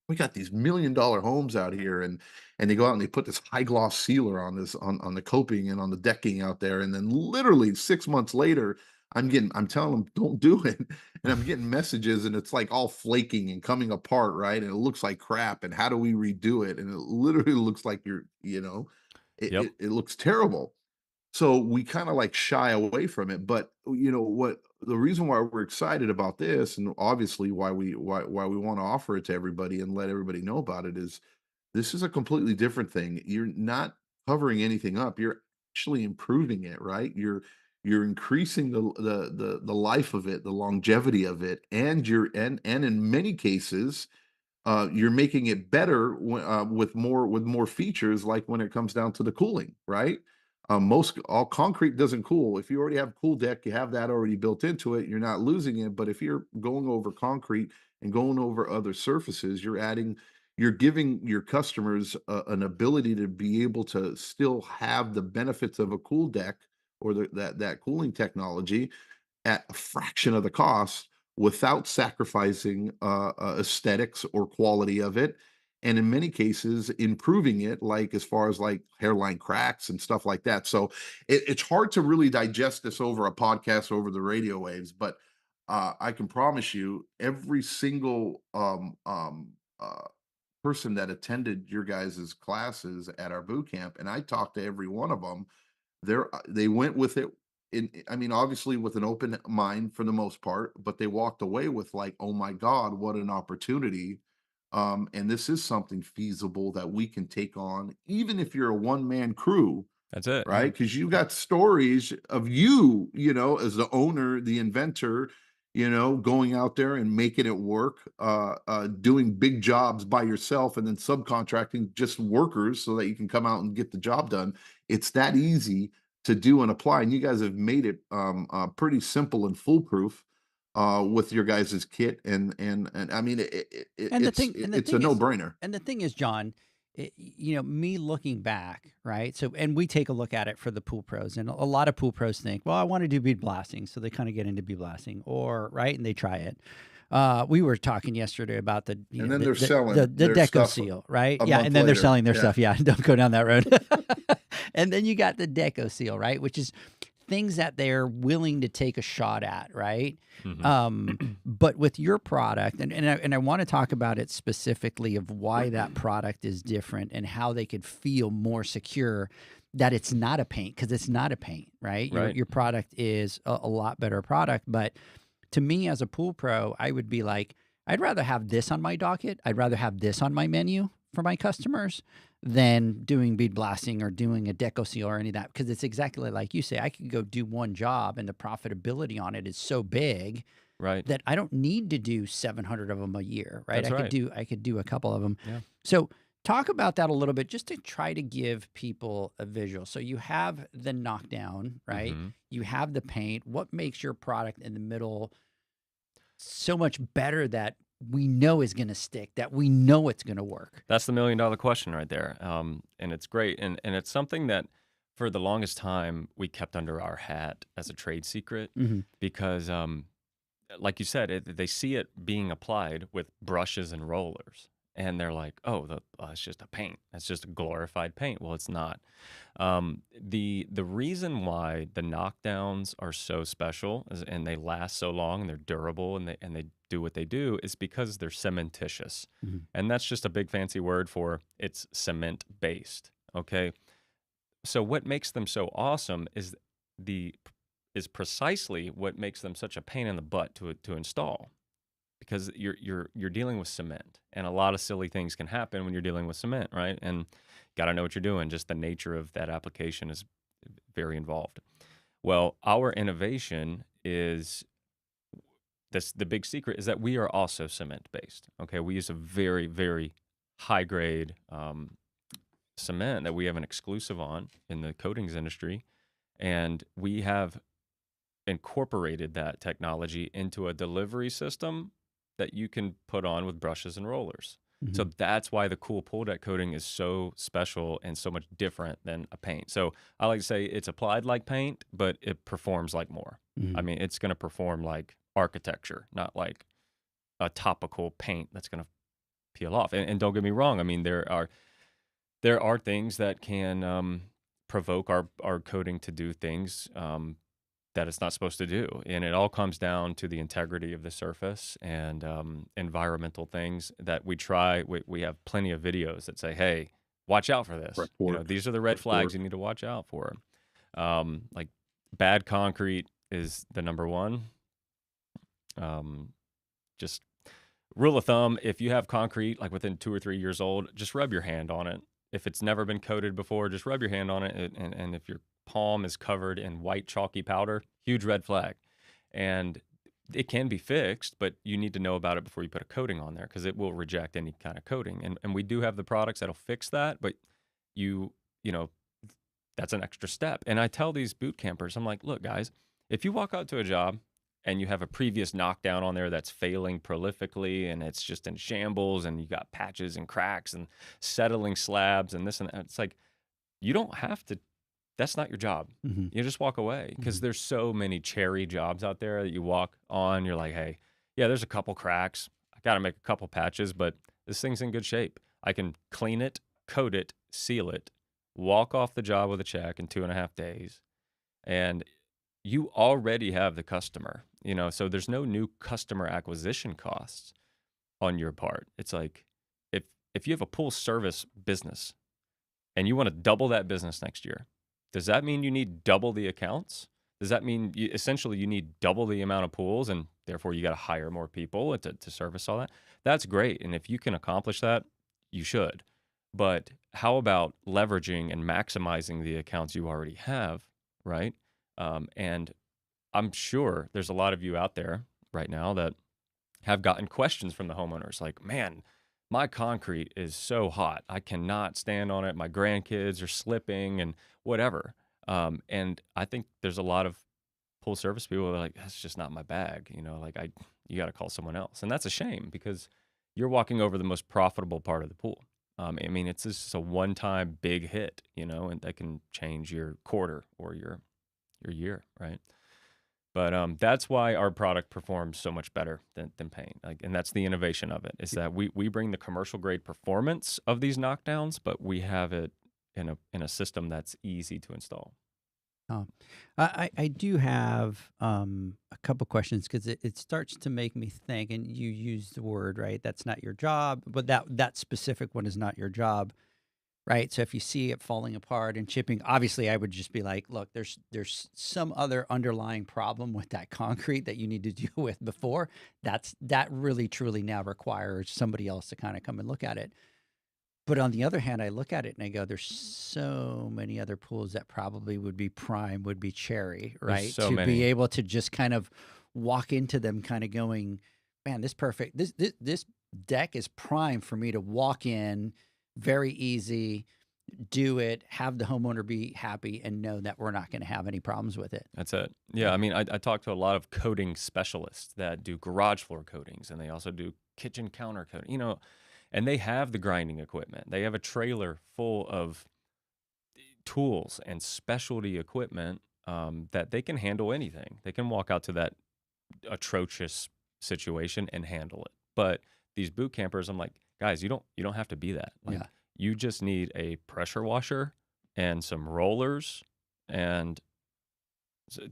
We got these $1 million homes out here, and they go out and they put this high gloss sealer on this on the coping and on the decking out there, and then literally 6 months later, I'm telling them don't do it, and I'm getting messages, and it's like all flaking and coming apart, right? And it looks like crap, and how do we redo it? And it literally looks like
Yep.
it looks terrible. So we kind of like shy away from it, but what the reason why we're excited about this, and obviously why we want to offer it to everybody and let everybody know about it is this is a completely different thing. You're not covering anything up. You're actually improving it, right? You're increasing the life of it, the longevity of it, and and in many cases you're making it better with more features, like when it comes down to the cooling, right? Most all concrete doesn't cool. If you already have cool deck, you have that already built into it. You're not losing it. But if you're going over concrete and going over other surfaces, you're giving your customers an ability to be able to still have the benefits of a cool deck or that cooling technology at a fraction of the cost without sacrificing aesthetics or quality of it, and in many cases improving it, like as far as like hairline cracks and stuff like that. So it's hard to really digest this over a podcast over the radio waves, but I can promise you every single person that attended your guys' classes at our boot camp, and I talked to every one of them. They went with it I mean, obviously with an open mind for the most part, but they walked away with like, oh my God, what an opportunity. And this is something feasible that we can take on, even if you're a one-man crew,
That's it. Yeah.
right? Because you got stories of you, as the owner, the inventor, going out there and making it work, doing big jobs by yourself and then subcontracting just workers so that you can come out and get the job done. It's that easy to do and apply. And you guys have made it pretty simple and foolproof with your guys' kit. And I mean, it's a no-brainer.
And the thing is, John, me looking back, right? So, and we take a look at it for the pool pros, and a lot of pool pros think, well, I want to do bead blasting. So they kind of get into bead blasting, right? And they try it. We were talking yesterday about they're
selling
the
their
Deco
stuff
Seal, right?
a
Yeah.
month
And then they're
later.
selling their
Yeah.
stuff. Yeah. Don't go down that road. And then you got the Deco Seal, right? Which is things that they're willing to take a shot at, right? But with your product, and I want to talk about it specifically of why that product is different and how they could feel more secure that it's not a paint, because it's not a paint, right?
Right.
Your product is a lot better product. But to me as a pool pro, I would be like, I'd rather have this on my docket. I'd rather have this on my menu for my customers than doing bead blasting or doing a Deco Seal or any of that, because it's exactly like you say. I could go do one job and the profitability on it is so big
Right.
that I don't need to do 700 of them a year, right?
That's right.
I could do a couple of them.
Yeah.
So talk about that a little bit, just to try to give people a visual. So you have the knockdown, right?
Mhm.
You have the paint. What makes your product in the middle so much better that we know is going to stick, that we know it's going to work?
That's the $1 million question right there. And it's great. And it's something that for the longest time we kept under our hat as a trade secret because, like you said, they see it being applied with brushes and rollers. And they're like, oh, it's just a paint. It's just a glorified paint. Well, it's not. The reason why the knockdowns are so special and they last so long and they're durable and they do what they do is because they're cementitious. And that's just a big fancy word for it's cement based. Okay. So what makes them so awesome is precisely what makes them such a pain in the butt to install. Because you're dealing with cement, and a lot of silly things can happen when you're dealing with cement, right? And got to know what you're doing. Just the nature of that application is very involved. Well, our innovation is the big secret is that we are also cement based. Okay, we use a very, very high grade cement that we have an exclusive on in the coatings industry, and we have incorporated that technology into a delivery system that you can put on with brushes and rollers. So that's why the cool pool deck coating is so special and so much different than a paint. So I like to say it's applied like paint, but it performs like more. I mean, it's going to perform like architecture, not like a topical paint that's going to peel off. And don't get me wrong. I mean, there are things that can provoke our coating to do things that it's not supposed to do. And it all comes down to the integrity of the surface and environmental things that we try. We have plenty of videos that say, hey, watch out for this. These are the red flags you need to watch out for. Like bad concrete is the number one. Just rule of thumb, if you have concrete like within 2 or 3 years old, just rub your hand on it. If it's never been coated before, just rub your hand on it. And if your palm is covered in white chalky powder, huge red flag. And it can be fixed, but you need to know about it before you put a coating on there because it will reject any kind of coating. And we do have the products that'll fix that, but you know, that's an extra step. And I tell these boot campers, I'm like, look, guys, if you walk out to a job and you have a previous knockdown on there that's failing prolifically and it's just in shambles and you got patches and cracks and settling slabs and this and that, it's like, you don't have to. That's not your job. You just walk away because there's so many cherry jobs out there that you walk on. You're like, hey, yeah, there's a couple cracks. I got to make a couple patches, but this thing's in good shape. I can clean it, coat it, seal it, walk off the job with a check in 2.5 days. And you already have the customer, so there's no new customer acquisition costs on your part. It's like, if you have a pool service business and you want to double that business next year, does that mean you need double the accounts? Does that mean essentially you need double the amount of pools and therefore you got to hire more people to service all that? That's great. And if you can accomplish that, you should. But how about leveraging and maximizing the accounts you already have, right? And I'm sure there's a lot of you out there right now that have gotten questions from the homeowners like, man, my concrete is so hot. I cannot stand on it. My grandkids are slipping and whatever. And I think there's a lot of pool service people that are like, that's just not my bag. You know, like you got to call someone else. And that's a shame because you're walking over the most profitable part of the pool. I mean, it's just a one-time big hit, you know, and that can change your quarter or your year, right? But that's why our product performs so much better than paint. Like, and that's the innovation of it, is that we bring the commercial grade performance of these knockdowns, but we have it in a system that's easy to install.
I do have a couple questions because it starts to make me think, and you use the word, right? That's not your job, but that specific one is not your job. Right. So if you see it falling apart and chipping, obviously I would just be like, look, there's some other underlying problem with that concrete that you need to deal with before. That really truly now requires somebody else to kind of come and look at it. But on the other hand, I look at it and I go, there's so many other pools that probably would be prime, would be cherry, right?
So
to
many.
be able to just kind of walk into them kind of going, man, this deck is prime for me to walk in. Very easy, do it, have the homeowner be happy and know that we're not going to have any problems with it.
That's it. Yeah, I mean, I talk to a lot of coating specialists that do garage floor coatings, and they also do kitchen counter coating, you know, and they have the grinding equipment. They have a trailer full of tools and specialty equipment that they can handle anything. They can walk out to that atrocious situation and handle it. But these boot campers, I'm like, guys, you don't have to be that. Like, you just need a pressure washer and some rollers and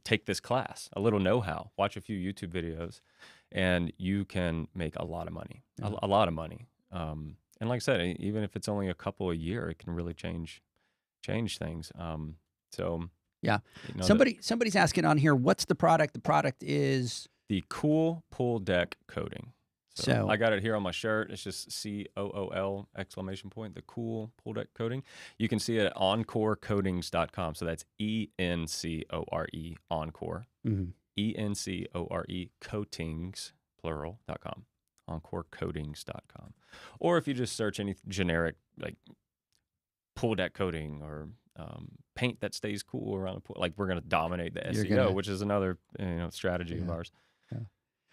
take this class, a little know-how, watch a few YouTube videos, and you can make a lot of money, a lot of money. And like I said, even if it's only a couple a year, it can really change things. So
yeah,
you know,
somebody's asking on here, what's the product? The product is
the Cool Pool Deck Coating.
So
I got it here on my shirt. It's just COOL ! The Cool Pool Deck Coating. You can see it at EnCoreCoatings.com. So that's ENCORE, EnCore. ENCORE Coatings, plural.com. EnCoreCoatings.com. Or if you just search any generic like pool deck coating or paint that stays cool around the pool, like we're going to dominate the SEO, which is another strategy of ours. Yeah.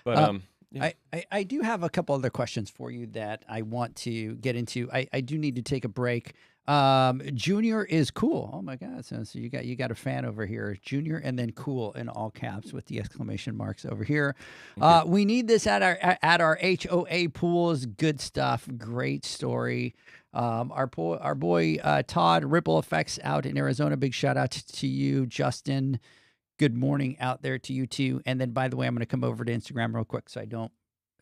But yeah.
I do have a couple other questions for you that I want to get into. I do need to take a break. Junior is cool. Oh my God! So you got a fan over here, Junior, and then cool in all caps with the exclamation marks over here. We need this at our HOA pools. Good stuff. Great story. Our boy Todd, Ripple Effects out in Arizona. Big shout out to you, Justin. Good morning out there to you too. And then, by the way, I'm going to come over to Instagram real quick so I don't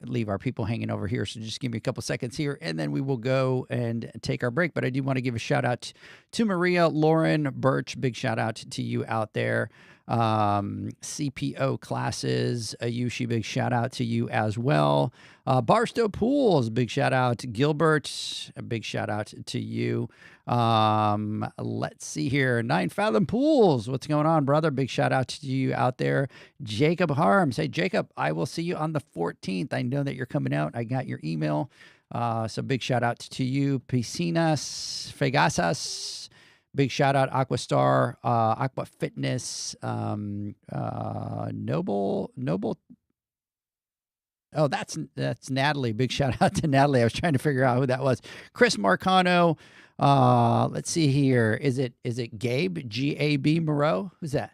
leave our people hanging over here. So just give me a couple seconds here, and then we will go and take our break. But I do want to give a shout out to Maria, Lauren, Birch. Big shout out to you out there. CPO Classes, Ayushi, big shout out to you as well. Barstow Pools, big shout out. Gilbert, a big shout out to you. Let's see here. 9 Fathom Pools, what's going on, brother? Big shout out to you out there. Jacob Harms, hey, Jacob, I will see you on the 14th. I know that you're coming out. I got your email. So big shout out to you. Piscinas Fegasas. Big shout out, Aquastar, Aqua Fitness, Noble. Oh, that's Natalie. Big shout out to Natalie. I was trying to figure out who that was. Chris Marcano. Let's see here. Is it Gabe? G-A-B Moreau? Who's that?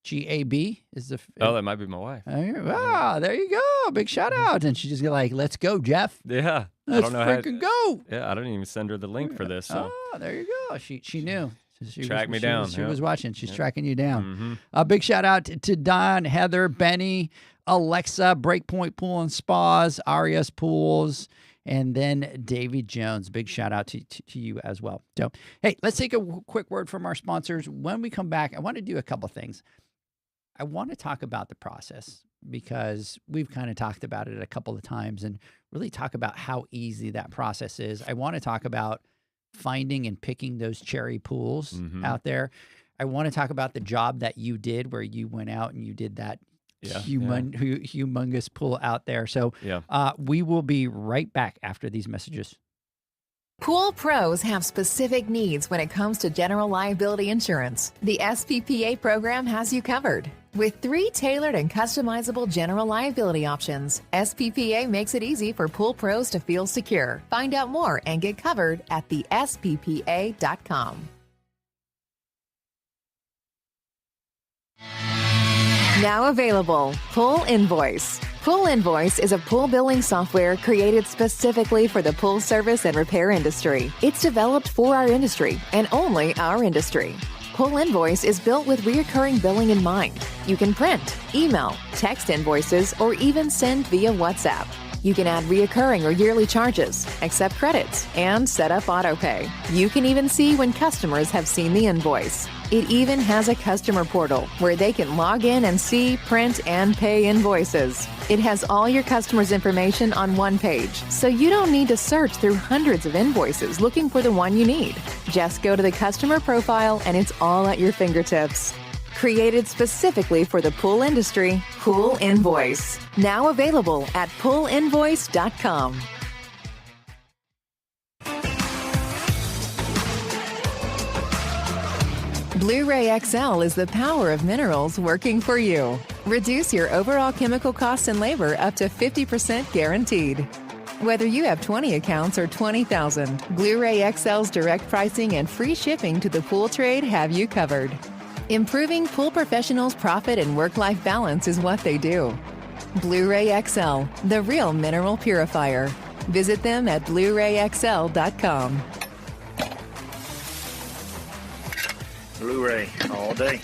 G-A-B is the.
Oh, that might be my wife.
There you go. Big shout out. And she's just like, let's go, Jeff.
Yeah.
Let's freaking go.
Yeah, I didn't even send her the link for this. So.
Oh, there you go. She knew.
Track me down.
She was watching. She's tracking you down. Big shout out to Don, Heather, Benny, Alexa, Breakpoint Pool and Spas, Arias Pools, and then Davy Jones. Big shout out to you as well. So, hey, let's take a quick word from our sponsors. When we come back, I want to do a couple things. I want to talk about the process because we've kind of talked about it a couple of times and really talk about how easy that process is. I want to talk about finding and picking those cherry pools out there. I want to talk about the job that you did where you went out and you did that humongous pool out there. So we will be right back after these messages.
Pool pros have specific needs when it comes to general liability insurance. The SPPA program has you covered. With 3 tailored and customizable general liability options, SPPA makes it easy for pool pros to feel secure. Find out more and get covered at thesppa.com. Now available, Pool Invoice. Pool Invoice is a pool billing software created specifically for the pool service and repair industry. It's developed for our industry and only our industry. Pool Invoice is built with recurring billing in mind. You can print, email, text invoices, or even send via WhatsApp. You can add reoccurring or yearly charges, accept credits, and set up autopay. You can even see when customers have seen the invoice. It even has a customer portal where they can log in and see, print, and pay invoices. It has all your customers' information on one page, so you don't need to search through hundreds of invoices looking for the one you need. Just go to the customer profile and it's all at your fingertips. Created specifically for the pool industry, Pool Invoice. Now available at poolinvoice.com. Blu-ray XL is the power of minerals working for you. Reduce your overall chemical costs and labor up to 50% guaranteed. Whether you have 20 accounts or 20,000, Blu-ray XL's direct pricing and free shipping to the pool trade have you covered. Improving pool professionals' profit and work-life balance is what they do. Blu-ray XL, the real mineral purifier. Visit them at BluRayXL.com.
Blu-ray all day.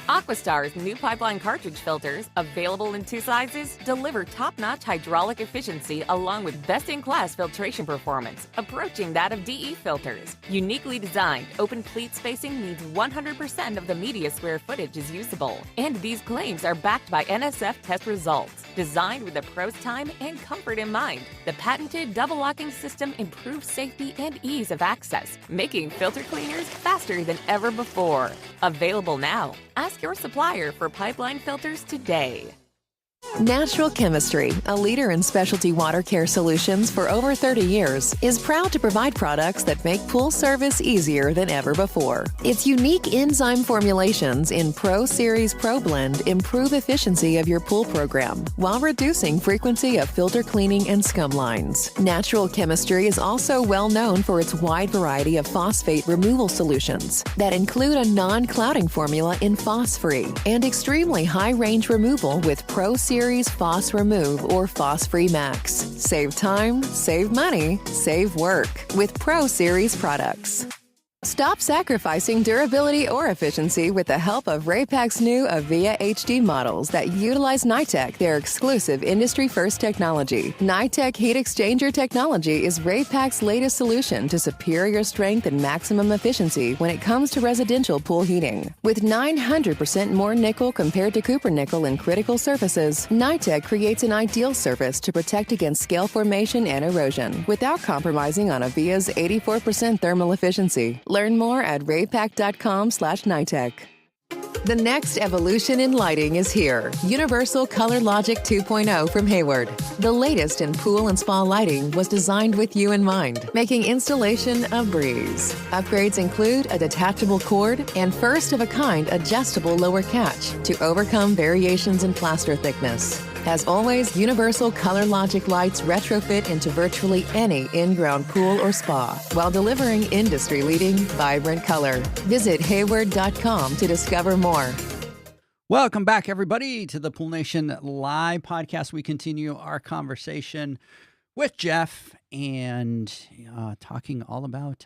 Aquastar's new pipeline cartridge filters, available in 2 sizes, deliver top-notch hydraulic efficiency along with best-in-class filtration performance, approaching that of DE filters. Uniquely designed, open pleat spacing means 100% of the media square footage is usable. And these claims are backed by NSF test results. Designed with the pro's time and comfort in mind, the patented double locking system improves safety and ease of access, making filter cleaners faster than ever before. Available now. Ask your supplier for pipeline filters today.
Natural Chemistry, a leader in specialty water care solutions for over 30 years, is proud to provide products that make pool service easier than ever before. Its unique enzyme formulations in Pro Series Pro Blend improve efficiency of your pool program while reducing frequency of filter cleaning and scum lines. Natural Chemistry is also well known for its wide variety of phosphate removal solutions that include a non-clouding formula in Phos-Free and extremely high-range removal with Pro Series Phos Remove or Phos-Free Max. Save time, save money, save work with Pro Series products. Stop sacrificing durability or efficiency with the help of Raypak's new Avia HD models that utilize NITEC, their exclusive industry-first technology. NITEC heat exchanger technology is Raypak's latest solution to superior strength and maximum efficiency when it comes to residential pool heating. With 900% more nickel compared to copper nickel in critical surfaces, NITEC creates an ideal surface to protect against scale formation and erosion without compromising on Avia's 84% thermal efficiency. Learn more at raypak.com/NITEC. The next evolution in lighting is here. Universal Color Logic 2.0 from Hayward. The latest in pool and spa lighting was designed with you in mind, making installation a breeze. Upgrades include a detachable cord and first-of-a-kind adjustable lower catch to overcome variations in plaster thickness. As always, Universal Color Logic lights retrofit into virtually any in-ground pool or spa while delivering industry-leading, vibrant color. Visit Hayward.com to discover more.
Welcome back, everybody, to the Pool Nation Live podcast. We continue our conversation with Jeff and talking all about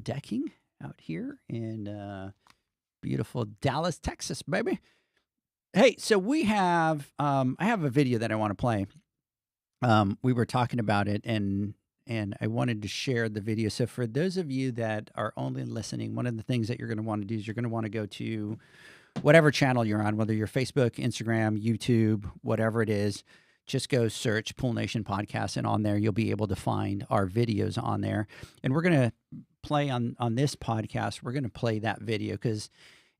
decking out here in beautiful Dallas, Texas, baby. Hey, so we have, I have a video that I want to play. we were talking about it, and I wanted to share the video. So for those of you that are only listening, one of the things that you're going to want to do is you're going to want to go to whatever channel you're on, whether you're Facebook, Instagram, YouTube, whatever it is. Just go search Pool Nation Podcast, and on there you'll be able to find our videos on there. And we're going to play on this podcast. We're going to play that video because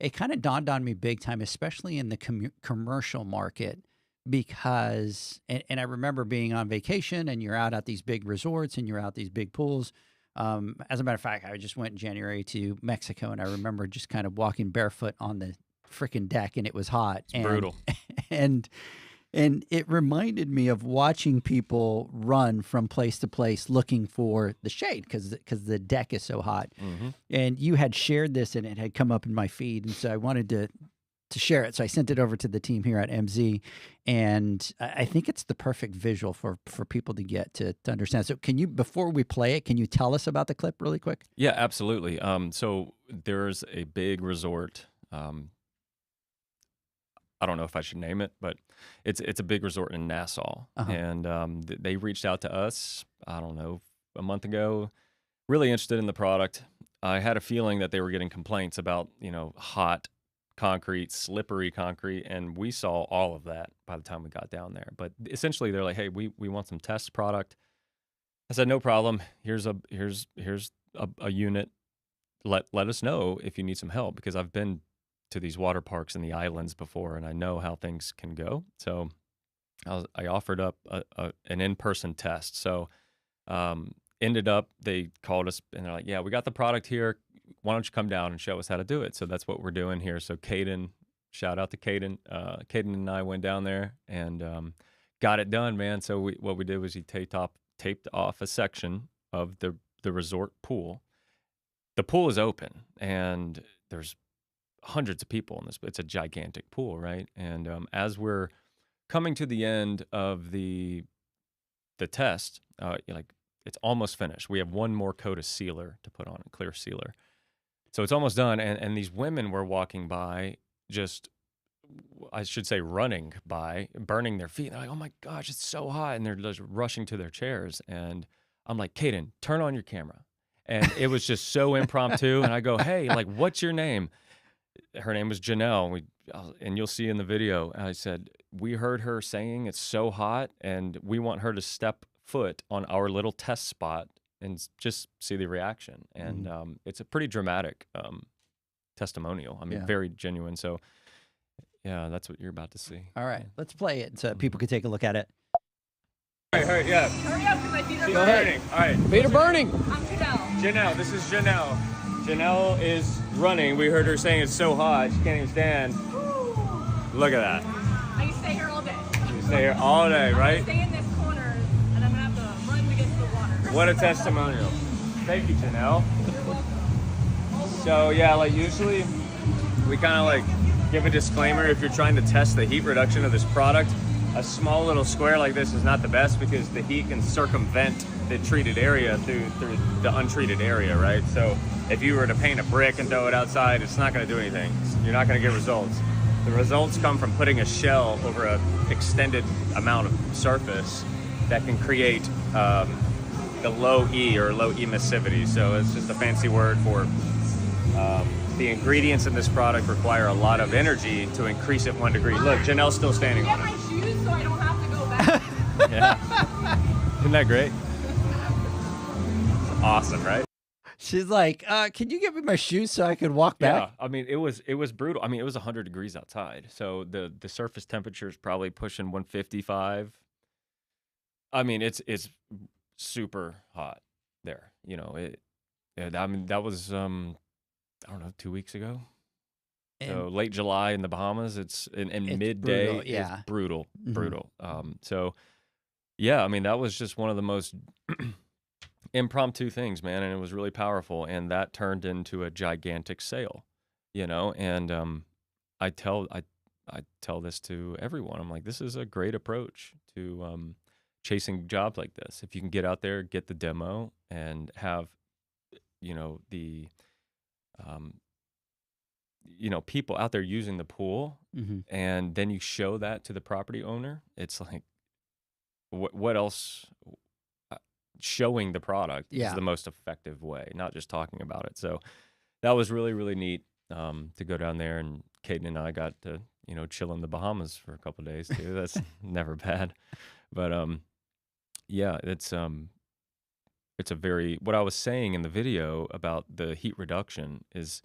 it kind of dawned on me big time, especially in the commercial market. Because, and I remember being on vacation, and you're out at these big resorts, and you're out these big pools. As a matter of fact, I just went in January to Mexico, and I remember just kind of walking barefoot on the freaking deck, and it was hot.
It's brutal.
And it reminded me of watching people run from place to place looking for the shade because the deck is so hot.
Mm-hmm.
And you had shared this, and it had come up in my feed, and so I wanted to share it. So I sent it over to the team here at MZ, and I think it's the perfect visual for people to get to understand. So can you, before we play it, can you tell us about the clip really quick?
Yeah, absolutely. So there's a big resort. I don't know if I should name it, but it's a big resort in Nassau. And they reached out to us, I don't know, a month ago, really interested in the product. I had a feeling that they were getting complaints about, hot concrete, slippery concrete, and we saw all of that by the time we got down there. But essentially, they're like, "Hey, we want some test product." I said, "No problem. Here's a unit. Let us know if you need some help, because I've been to these water parks in the islands before, and I know how things can go." So I offered up an in-person test. So ended up, they called us, and they're like, "Yeah, we got the product here. Why don't you come down and show us how to do it?" So that's what we're doing here. So Caden, shout out to Caden. Caden and I went down there and got it done, man. So what we did was he taped off a section of the resort pool. The pool is open, and there's hundreds of people in this. It's a gigantic pool, right? And as we're coming to the end of the test, it's almost finished. We have one more coat of sealer to put on, a clear sealer. So it's almost done, and these women were walking by, I should say running by, burning their feet. They're like, "Oh my gosh, it's so hot," and they're just rushing to their chairs. And I'm like, "Caden, turn on your camera." And it was just so impromptu. And I go, "Hey, what's your name?" Her name was Janelle, and you'll see in the video. I said, "We heard her saying it's so hot, and we want her to step foot on our little test spot and just see the reaction." And it's a pretty dramatic testimonial. I mean, very genuine. So, yeah, that's what you're about to see.
All right, let's play it so people can take a look at it.
All right, hurry up, because my feet are burning. All right.
Feet are burning.
I'm Janelle.
Janelle, this is Janelle. Janelle is running. We heard her saying it's so hot, she can't even stand. Look at that.
I can stay here all day.
You stay here all day, right?
I'm stay in this corner, and I'm going to have to run to get to the water.
What a testimonial. Thank you, Janelle. So, yeah, usually we kind of give a disclaimer if you're trying to test the heat reduction of this product. A small little square like this is not the best because the heat can circumvent the treated area through the untreated area, right? So if you were to paint a brick and throw it outside, it's not going to do anything. You're not going to get results. The results come from putting a shell over an extended amount of surface that can create the low E or low emissivity. So it's just a fancy word for the ingredients in this product require a lot of energy to increase it 1 degree. Look, Janelle's still standing on it.
Get my shoes so I don't have to go back.
Yeah. Isn't that great? It's awesome, right?
She's like, "Can you give me my shoes so I can walk back?"
Yeah, I mean, it was brutal. I mean, it was 100 degrees outside, so the surface temperature is probably pushing 155. I mean, it's super hot there. I mean, that was I don't know, 2 weeks ago. So late July in the Bahamas, it's midday.
Brutal, yeah.
It's brutal. So yeah, I mean, that was just one of the most impromptu things, man, and it was really powerful, and that turned into a gigantic sale, and I tell this to everyone. I'm like, this is a great approach to chasing jobs like this. If you can get out there, get the demo, and have the people out there using the pool, and then you show that to the property owner, it's like what else? Showing the product
Yeah.
is the most effective way, not just talking about it. So that was really, really neat to go down there, and Caden and I got to, chill in the Bahamas for a couple of days too. That's never bad. But yeah, it's a very, what I was saying in the video about the heat reduction is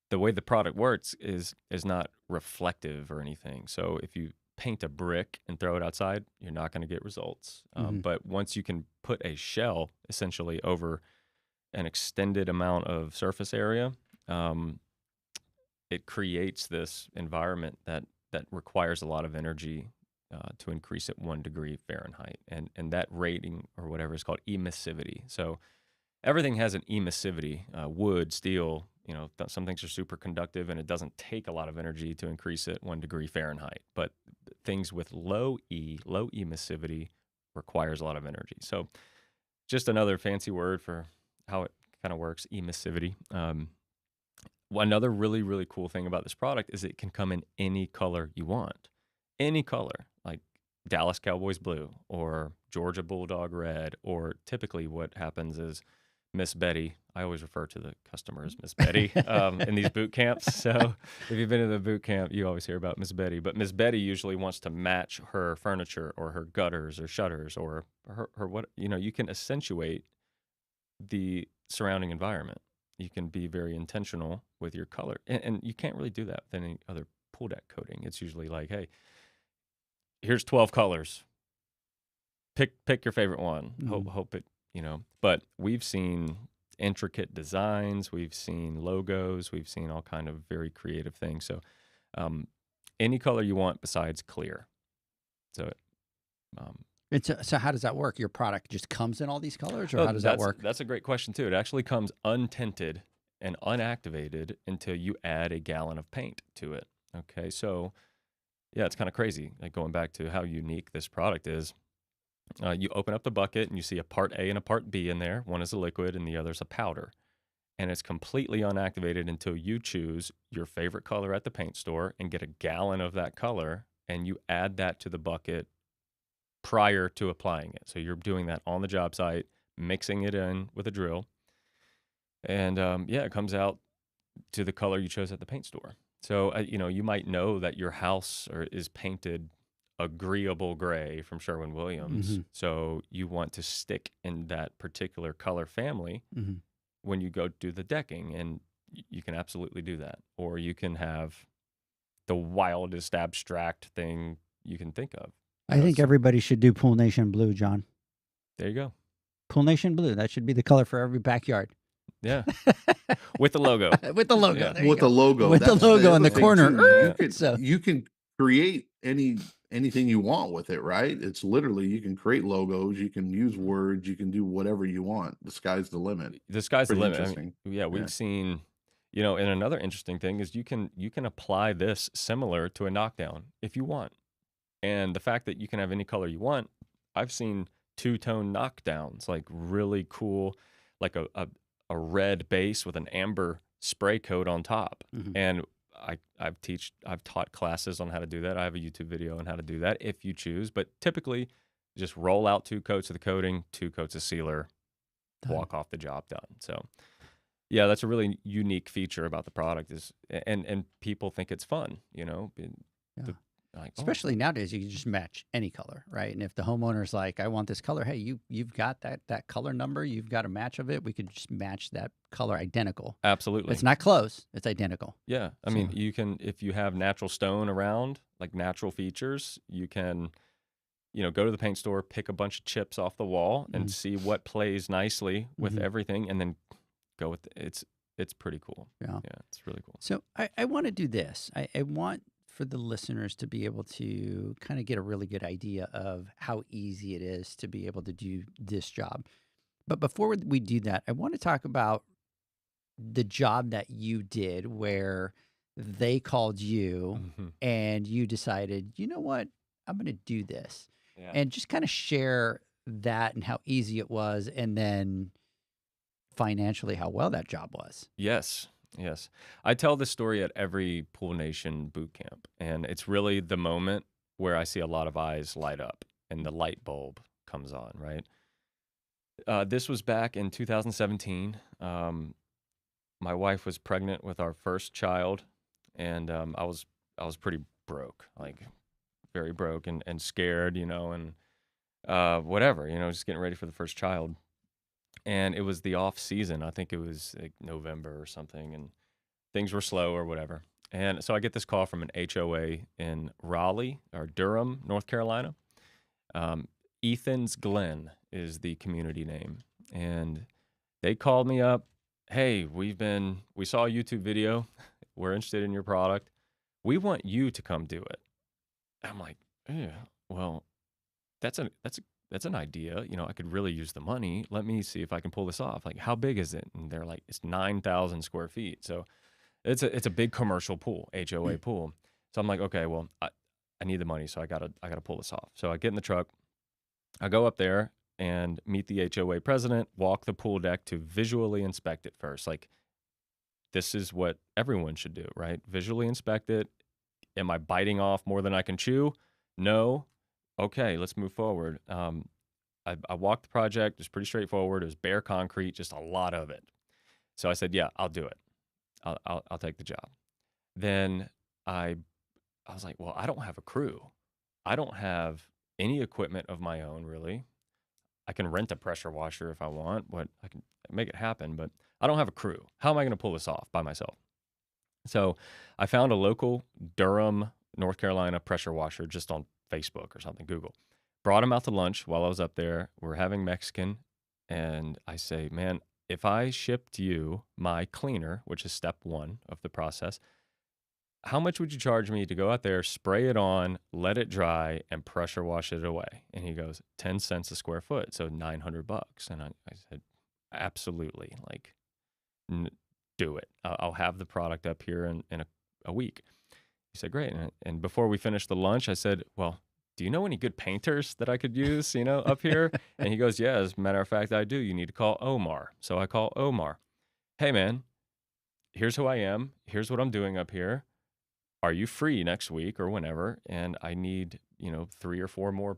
the way the product works is not reflective or anything. So if you paint a brick and throw it outside, you're not going to get results. But once you can put a shell essentially over an extended amount of surface area, it creates this environment that requires a lot of energy to increase it 1 degree Fahrenheit. And that rating or whatever is called emissivity. So everything has an emissivity, wood, steel, some things are super conductive and it doesn't take a lot of energy to increase it 1 degree Fahrenheit. But things with low emissivity requires a lot of energy. So just another fancy word for how it kind of works, emissivity. Another really, really cool thing about this product is it can come in any color you want. Any color, like Dallas Cowboys blue or Georgia Bulldog red, or typically what happens is Miss Betty. I always refer to the customer as Miss Betty in these boot camps. So if you've been to the boot camp, you always hear about Miss Betty. But Miss Betty usually wants to match her furniture or her gutters or shutters or her what, you can accentuate the surrounding environment. You can be very intentional with your color. And you can't really do that with any other pool deck coating. It's usually like, hey, here's 12 colors. Pick your favorite one. Hope it, But we've seen intricate designs, we've seen logos, we've seen all kind of very creative things. So any color you want besides clear. So
so how does that work? Your product just comes in all these colors, or how does that work?
That's a great question too. It actually comes untinted and unactivated until you add a gallon of paint to it. Okay, so yeah, it's kind of crazy. Like going back to how unique this product is. You open up the bucket and you see a part A and a part B in there. One is a liquid and the other is a powder. And it's completely unactivated until you choose your favorite color at the paint store and get a gallon of that color, and you add that to the bucket prior to applying it. So you're doing that on the job site, mixing it in with a drill. And it comes out to the color you chose at the paint store. So, you might know that your house is painted agreeable gray from Sherwin-Williams. So you want to stick in that particular color family when you go do the decking, and you can absolutely do that. Or you can have the wildest abstract thing you can think of.
I think everybody should do Pool Nation Blue, John.
There you go.
Pool Nation Blue. That should be the color for every backyard.
Yeah. With the logo.
With the logo.
Yeah.
With the logo.
With the logo in the corner.
You can create anything you want with it, right? It's literally, you can create logos, you can use words, you can do whatever you want. The sky's the limit.
The sky's the
Pretty
limit.
interesting.
We've seen, and another interesting thing is you can apply this similar to a knockdown if you want. And the fact that you can have any color you want, I've seen two-tone knockdowns, like really cool, like a red base with an amber spray coat on top. And I've taught classes on how to do that. I have a YouTube video on how to do that if you choose, but typically just roll out 2 coats of the coating, 2 coats of sealer, walk off the job, done. So yeah, that's a really unique feature about the product and people think it's fun,
Especially nowadays, you can just match any color, right? And if the homeowner's like, I want this color, hey, you've got that color number, you've got a match of it, we could just match that color identical.
Absolutely.
It's not close, it's identical.
Yeah. I mean, you can, if you have natural stone around, like natural features, you can, go to the paint store, pick a bunch of chips off the wall and see what plays nicely with everything, and then go with it. It's pretty cool.
Yeah.
Yeah, it's really cool.
So I want to do this. I want for the listeners to be able to kind of get a really good idea of how easy it is to be able to do this job. But before we do that, I want to talk about the job that you did where they called you and you decided, you know what, I'm going to do this.
Yeah.
And just kind of share that and how easy it was, and then financially how well that job was.
Yes. I tell this story at every Pool Nation boot camp, and it's really the moment where I see a lot of eyes light up and the light bulb comes on, right? This was back in 2017. My wife was pregnant with our first child, and I was pretty broke, like very broke and scared, and whatever, just getting ready for the first child. And it was the off season. I think it was like November or something, and things were slow or whatever. And so I get this call from an HOA in Raleigh or Durham, North Carolina. Ethan's Glen is the community name. And they called me up. Hey, we saw a YouTube video. We're interested in your product. We want you to come do it. I'm like, yeah, well, that's an idea. I could really use the money. Let me see if I can pull this off. Like, how big is it? And they're like, it's 9,000 square feet. So it's a big commercial pool, HOA pool. So I'm like, okay, well, I need the money, so I gotta pull this off. So I get in the truck, I go up there and meet the HOA president, walk the pool deck to visually inspect it first. Like, this is what everyone should do, right? Visually inspect it. Am I biting off more than I can chew? No. Okay, let's move forward. I walked the project. It was pretty straightforward. It was bare concrete, just a lot of it. So I said, yeah, I'll do it. I'll take the job. Then I was like, well, I don't have a crew. I don't have any equipment of my own, really. I can rent a pressure washer if I want, but I can make it happen, but I don't have a crew. How am I going to pull this off by myself? So I found a local Durham, North Carolina pressure washer just on Facebook or something, Google. Brought him out to lunch while I was up there. We're having Mexican, and I say, man, if I shipped you my cleaner, which is step one of the process, how much would you charge me to go out there, spray it on, let it dry, and pressure wash it away? And he goes, 10 cents a square foot, so $900. And I said, absolutely, like, do it. I'll have the product up here in a week. He said, great. And before we finished the lunch, I said, well, do you know any good painters that I could use, up here? And he goes, yeah, as a matter of fact, I do. You need to call Omar. So I call Omar. Hey, man, here's who I am. Here's what I'm doing up here. Are you free next week or whenever? And I need, 3 or 4 more,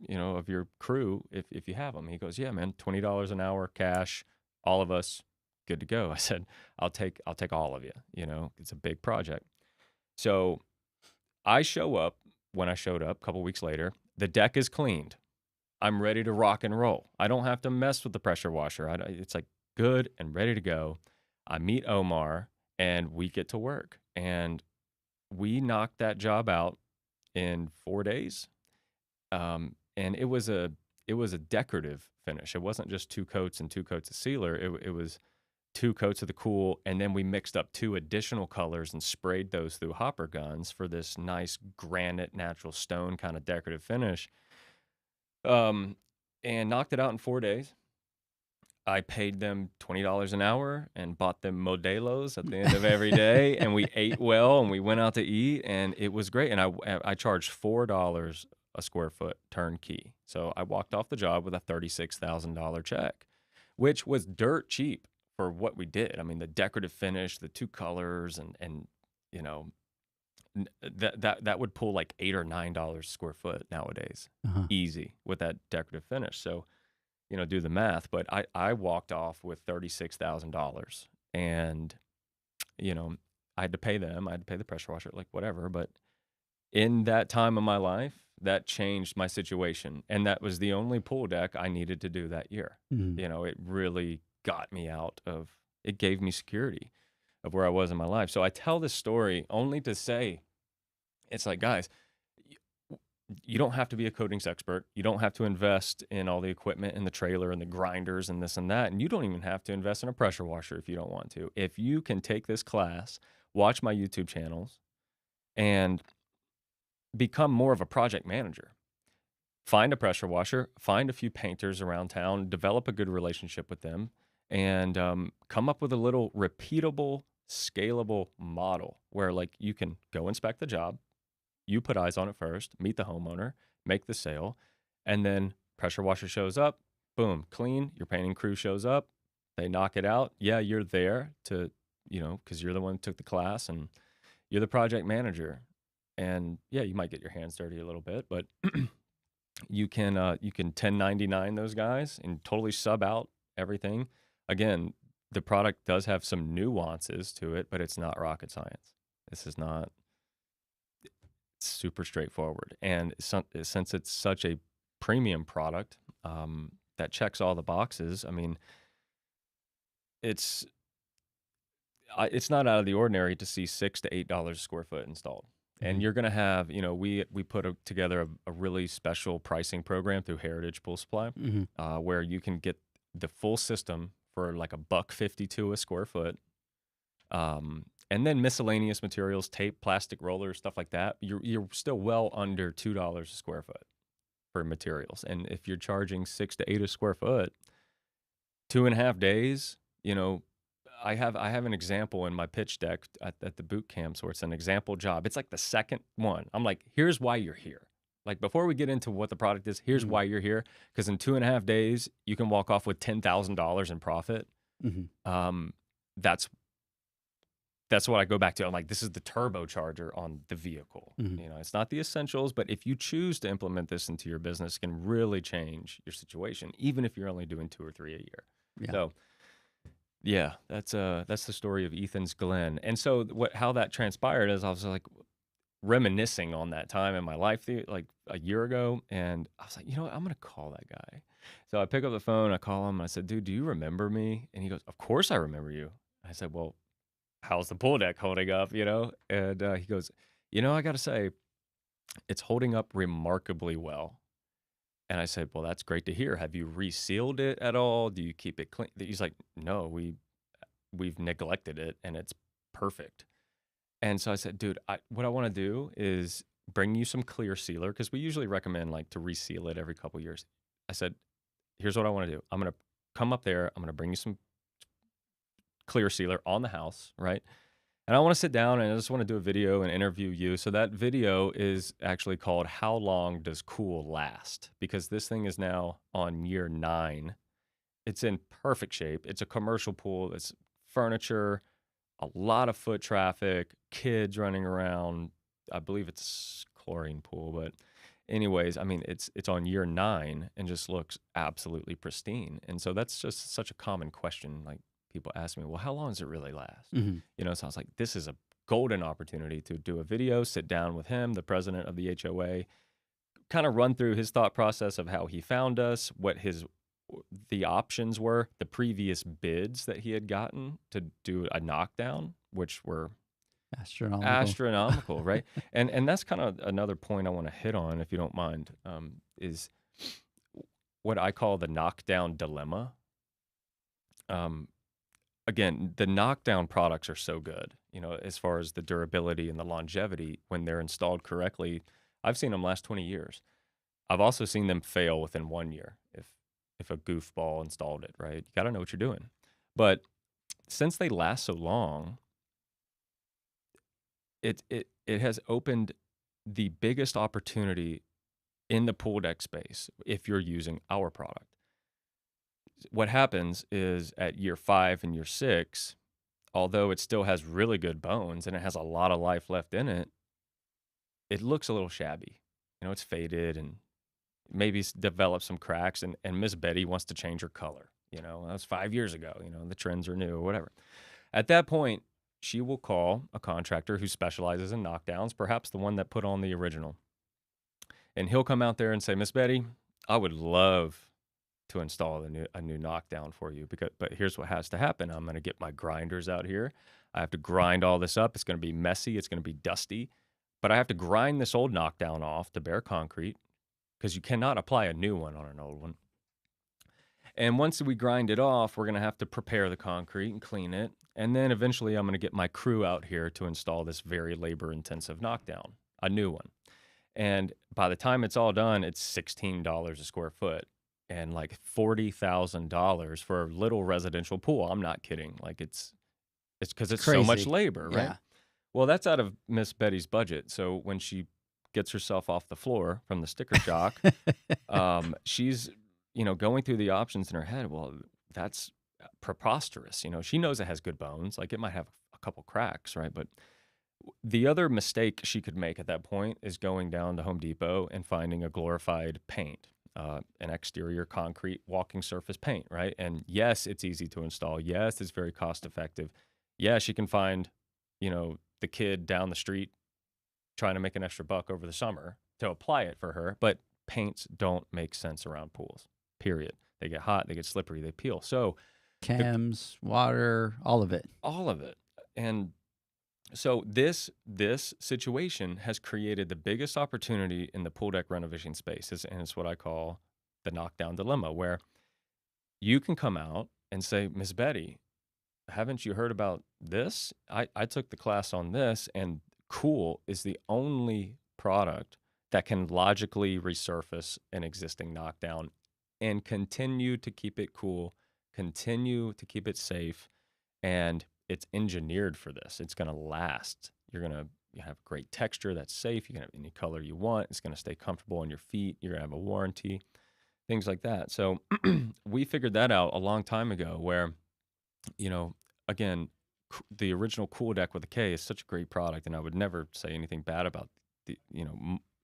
of your crew if you have them. He goes, yeah, man, $20 an hour, cash, all of us, good to go. I said, I'll take all of you. It's a big project. So I show up. When I showed up a couple weeks later, the deck is cleaned. I'm ready to rock and roll. I don't have to mess with the pressure washer. It's like good and ready to go. I meet Omar and we get to work, and we knocked that job out in 4 days. And it was a decorative finish. It wasn't just 2 coats and 2 coats of sealer. It was 2 coats of the cool, and then we mixed up 2 additional colors and sprayed those through hopper guns for this nice granite natural stone kind of decorative finish. And knocked it out in 4 days. I paid them $20 an hour and bought them Modelos at the end of every day, and we ate well and we went out to eat, and it was great. And I charged $4 a square foot turnkey. So I walked off the job with a $36,000 check, which was dirt cheap for what we did. I mean, the decorative finish, the 2 colors, and that would pull like $8 or $9 a square foot nowadays, easy with that decorative finish. So, do the math. But I walked off with $36,000, and I had to pay them. I had to pay the pressure washer, like whatever. But in that time of my life, that changed my situation, and that was the only pool deck I needed to do that year. It really got me out of, it gave me security of where I was in my life. So I tell this story only to say, it's like, guys, you don't have to be a coatings expert. You don't have to invest in all the equipment and the trailer and the grinders and this and that. And you don't even have to invest in a pressure washer if you don't want to. If you can take this class, watch my YouTube channels, and become more of a project manager. Find a pressure washer, find a few painters around town, develop a good relationship with them, and come up with a little repeatable, scalable model where, like, you can go inspect the job, you put eyes on it first, meet the homeowner, make the sale, and then pressure washer shows up, boom, clean, your painting crew shows up, they knock it out. Yeah, you're there to, because you're the one who took the class and you're the project manager. And yeah, you might get your hands dirty a little bit, but You can 1099 those guys and totally sub out everything. Again, the product does have some nuances to it, but it's not rocket science. This is not super straightforward. And since it's such a premium product that checks all the boxes, I mean, it's not out of the ordinary to see $6 to $8 a square foot installed. And you're going to have, we put together a really special pricing program through Heritage Pool Supply, where you can get the full system for like $1.52 a square foot. And then miscellaneous materials, tape, plastic rollers, stuff like that. You're still well under $2 a square foot for materials. And if you're charging $6 to $8 a square foot, 2.5 days, I have an example in my pitch deck at the boot camp, where it's an example job. It's like the second one. I'm like, here's why you're here. Like, before we get into what the product is, here's why you're here. Because in 2.5 days, you can walk off with $10,000 in profit. That's what I go back to. I'm like, this is the turbocharger on the vehicle. It's not the essentials, but if you choose to implement this into your business, it can really change your situation, even if you're only doing 2 or 3 a year.
Yeah.
So, yeah, that's the story of Ethan's Glen. And so how that transpired is I was like reminiscing on that time in my life, like a year ago, and I was like, what, I'm gonna call that guy. So I pick up the phone, I call him, and I said, dude, do you remember me? And he goes, of course I remember you. I said, well, how's the pool deck holding up? And he goes, I gotta say, it's holding up remarkably well. And I said, well, that's great to hear. Have you resealed it at all? Do you keep it clean? He's like, no, we've neglected it and it's perfect. And so I said, dude, what I want to do is bring you some clear sealer, because we usually recommend like to reseal it every couple years. I said, here's what I want to do. I'm going to come up there. I'm going to bring you some clear sealer on the house, right? And I want to sit down and I just want to do a video and interview you. So that video is actually called How Long Does Cool Last? Because this thing is now on year 9. It's in perfect shape. It's a commercial pool. It's furniture, a lot of foot traffic, kids running around. I believe it's chlorine pool, but anyways, I mean, it's on year 9 and just looks absolutely pristine. And so that's just such a common question. Like, people ask me, well, how long does it really last? So I was like, this is a golden opportunity to do a video, sit down with him, the president of the HOA, kind of run through his thought process of how he found us, what the options were, the previous bids that he had gotten to do a knockdown, which were astronomical, right? And that's kind of another point I want to hit on, if you don't mind, is what I call the knockdown dilemma. Again, the knockdown products are so good, as far as the durability and the longevity when they're installed correctly. I've seen them last 20 years. I've also seen them fail within 1 year if a goofball installed it, right? You got to know what you're doing. But since they last so long, it has opened the biggest opportunity in the pool deck space if you're using our product. What happens is at year 5 and year 6, although it still has really good bones and it has a lot of life left in it, it looks a little shabby. It's faded and maybe developed some cracks, and Miss Betty wants to change her color. That was 5 years ago, the trends are new or whatever. At that point, she will call a contractor who specializes in knockdowns, perhaps the one that put on the original. And he'll come out there and say, Miss Betty, I would love to install a new knockdown for you, but here's what has to happen. I'm going to get my grinders out here. I have to grind all this up. It's going to be messy. It's going to be dusty, but I have to grind this old knockdown off to bare concrete, because you cannot apply a new one on an old one. And once we grind it off, we're going to have to prepare the concrete and clean it. And then eventually I'm going to get my crew out here to install this very labor-intensive knockdown, a new one. And by the time it's all done, it's $16 a square foot. And like $40,000 for a little residential pool. I'm not kidding. Like it's because it's
crazy.
So much labor, right?
Yeah.
Well, that's out of Miss Betty's budget. So when she gets herself off the floor from the sticker shock, she's going through the options in her head. Well, that's preposterous. She knows it has good bones. Like, it might have a couple cracks, right? But The other mistake she could make at that point is going down to Home Depot and finding a glorified paint, an exterior concrete walking surface paint, right? And yes, it's easy to install. Yes, it's very cost effective. Yeah, she can find, the kid down the street trying to make an extra buck over the summer to apply it for her. But paints don't make sense around pools, period. They get hot, they get slippery, they peel. So
Chems, water, all of it.
all of it. And so this situation has created the biggest opportunity in the pool deck renovation space, and it's what I call the knockdown dilemma, where you can come out and say, Miss Betty, haven't you heard about this? I took the class on this, and Cool is the only product that can logically resurface an existing knockdown and continue to keep it cool, continue to keep it safe, and it's engineered for this. It's going to last. You're going to have great texture that's safe. You can have any color you want. It's going to stay comfortable on your feet. You're going to have a warranty, things like that. So we figured that out a long time ago where, again, the original Cool Deck with a K is such a great product, and I would never say anything bad about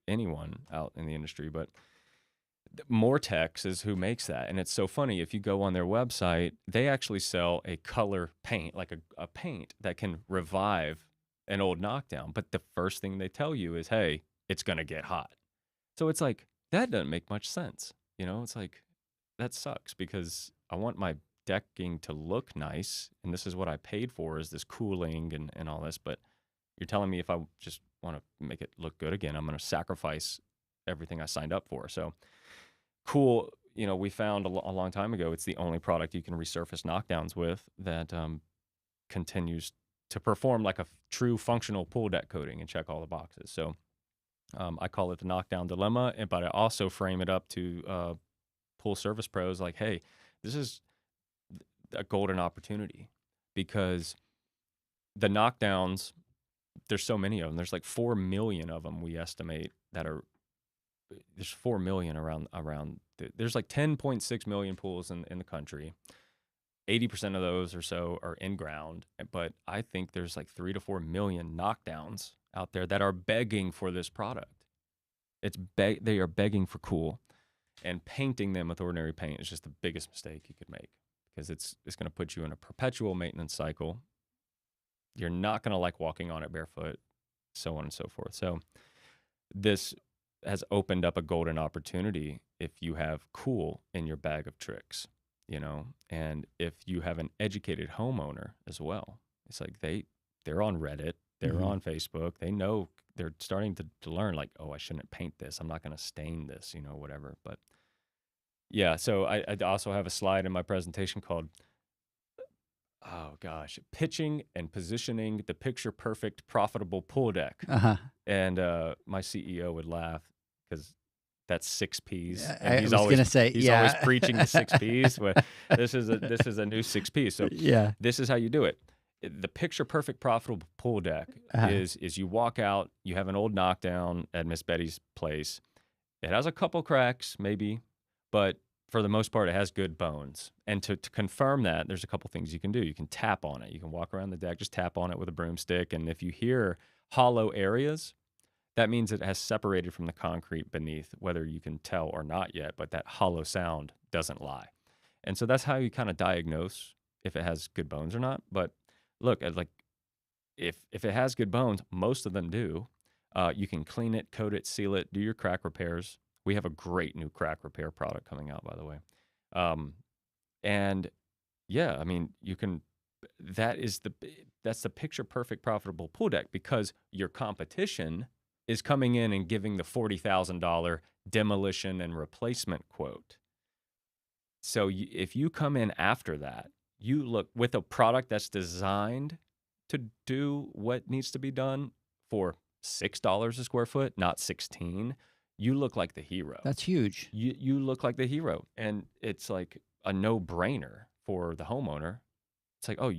anyone out in the industry, but Moretex is who makes that. And it's so funny. If you go on their website, they actually sell a color paint, like a paint that can revive an old knockdown. But the first thing they tell you is, hey, it's going to get hot. So it's like, that doesn't make much sense. It's like, that sucks because I want my decking to look nice. And this is what I paid for, is this cooling and all this. But you're telling me if I just want to make it look good again, I'm going to sacrifice everything I signed up for. So Cool, we found a long time ago, it's the only product you can resurface knockdowns with that continues to perform like a true functional pool deck coating and check all the boxes. So I call it the knockdown dilemma, but I also frame it up to pool service pros like, hey, this is a golden opportunity because the knockdowns, there's so many of them. There's like 4 million of them we estimate that are. There's 4 million around. There's like 10.6 million pools in the country. 80% of those or so are in ground, but I think there's like 3 to 4 million knockdowns out there that are begging for this product. They are begging for Cool, and painting them with ordinary paint is just the biggest mistake you could make because it's going to put you in a perpetual maintenance cycle. You're not going to like walking on it barefoot, so on and so forth. So this has opened up a golden opportunity if you have Cool in your bag of tricks, and if you have an educated homeowner as well. It's like they're on Reddit, they're on Facebook, they know, they're starting to learn like, oh, I shouldn't paint this, I'm not going to stain this, whatever. But yeah, so I also have a slide in my presentation called, oh gosh, pitching and positioning the picture perfect profitable pool deck. And my CEO would laugh because that's 6 Ps. And
I was going to say,
he's always preaching the 6 Ps. But this is a new 6 Ps. So this is how you do it. The picture perfect profitable pool deck is you walk out, you have an old knockdown at Miss Betty's place. It has a couple cracks maybe, but for the most part, it has good bones. And to confirm that, there's a couple things you can do. You can tap on it. You can walk around the deck, just tap on it with a broomstick. And if you hear hollow areas, that means it has separated from the concrete beneath, whether you can tell or not yet, but that hollow sound doesn't lie. And so that's how you kind of diagnose if it has good bones or not. But look, like if it has good bones, most of them do. You can clean it, coat it, seal it, do your crack repairs. We have a great new crack repair product coming out, by the way. And yeah, I mean, you can, that's the picture perfect profitable pool deck because your competition is coming in and giving the $40,000 demolition and replacement quote. So if you come in after that, you look with a product that's designed to do what needs to be done for $6 a square foot, not 16, you look like the hero.
That's huge.
You look like the hero. And it's like a no-brainer for the homeowner. It's like, oh,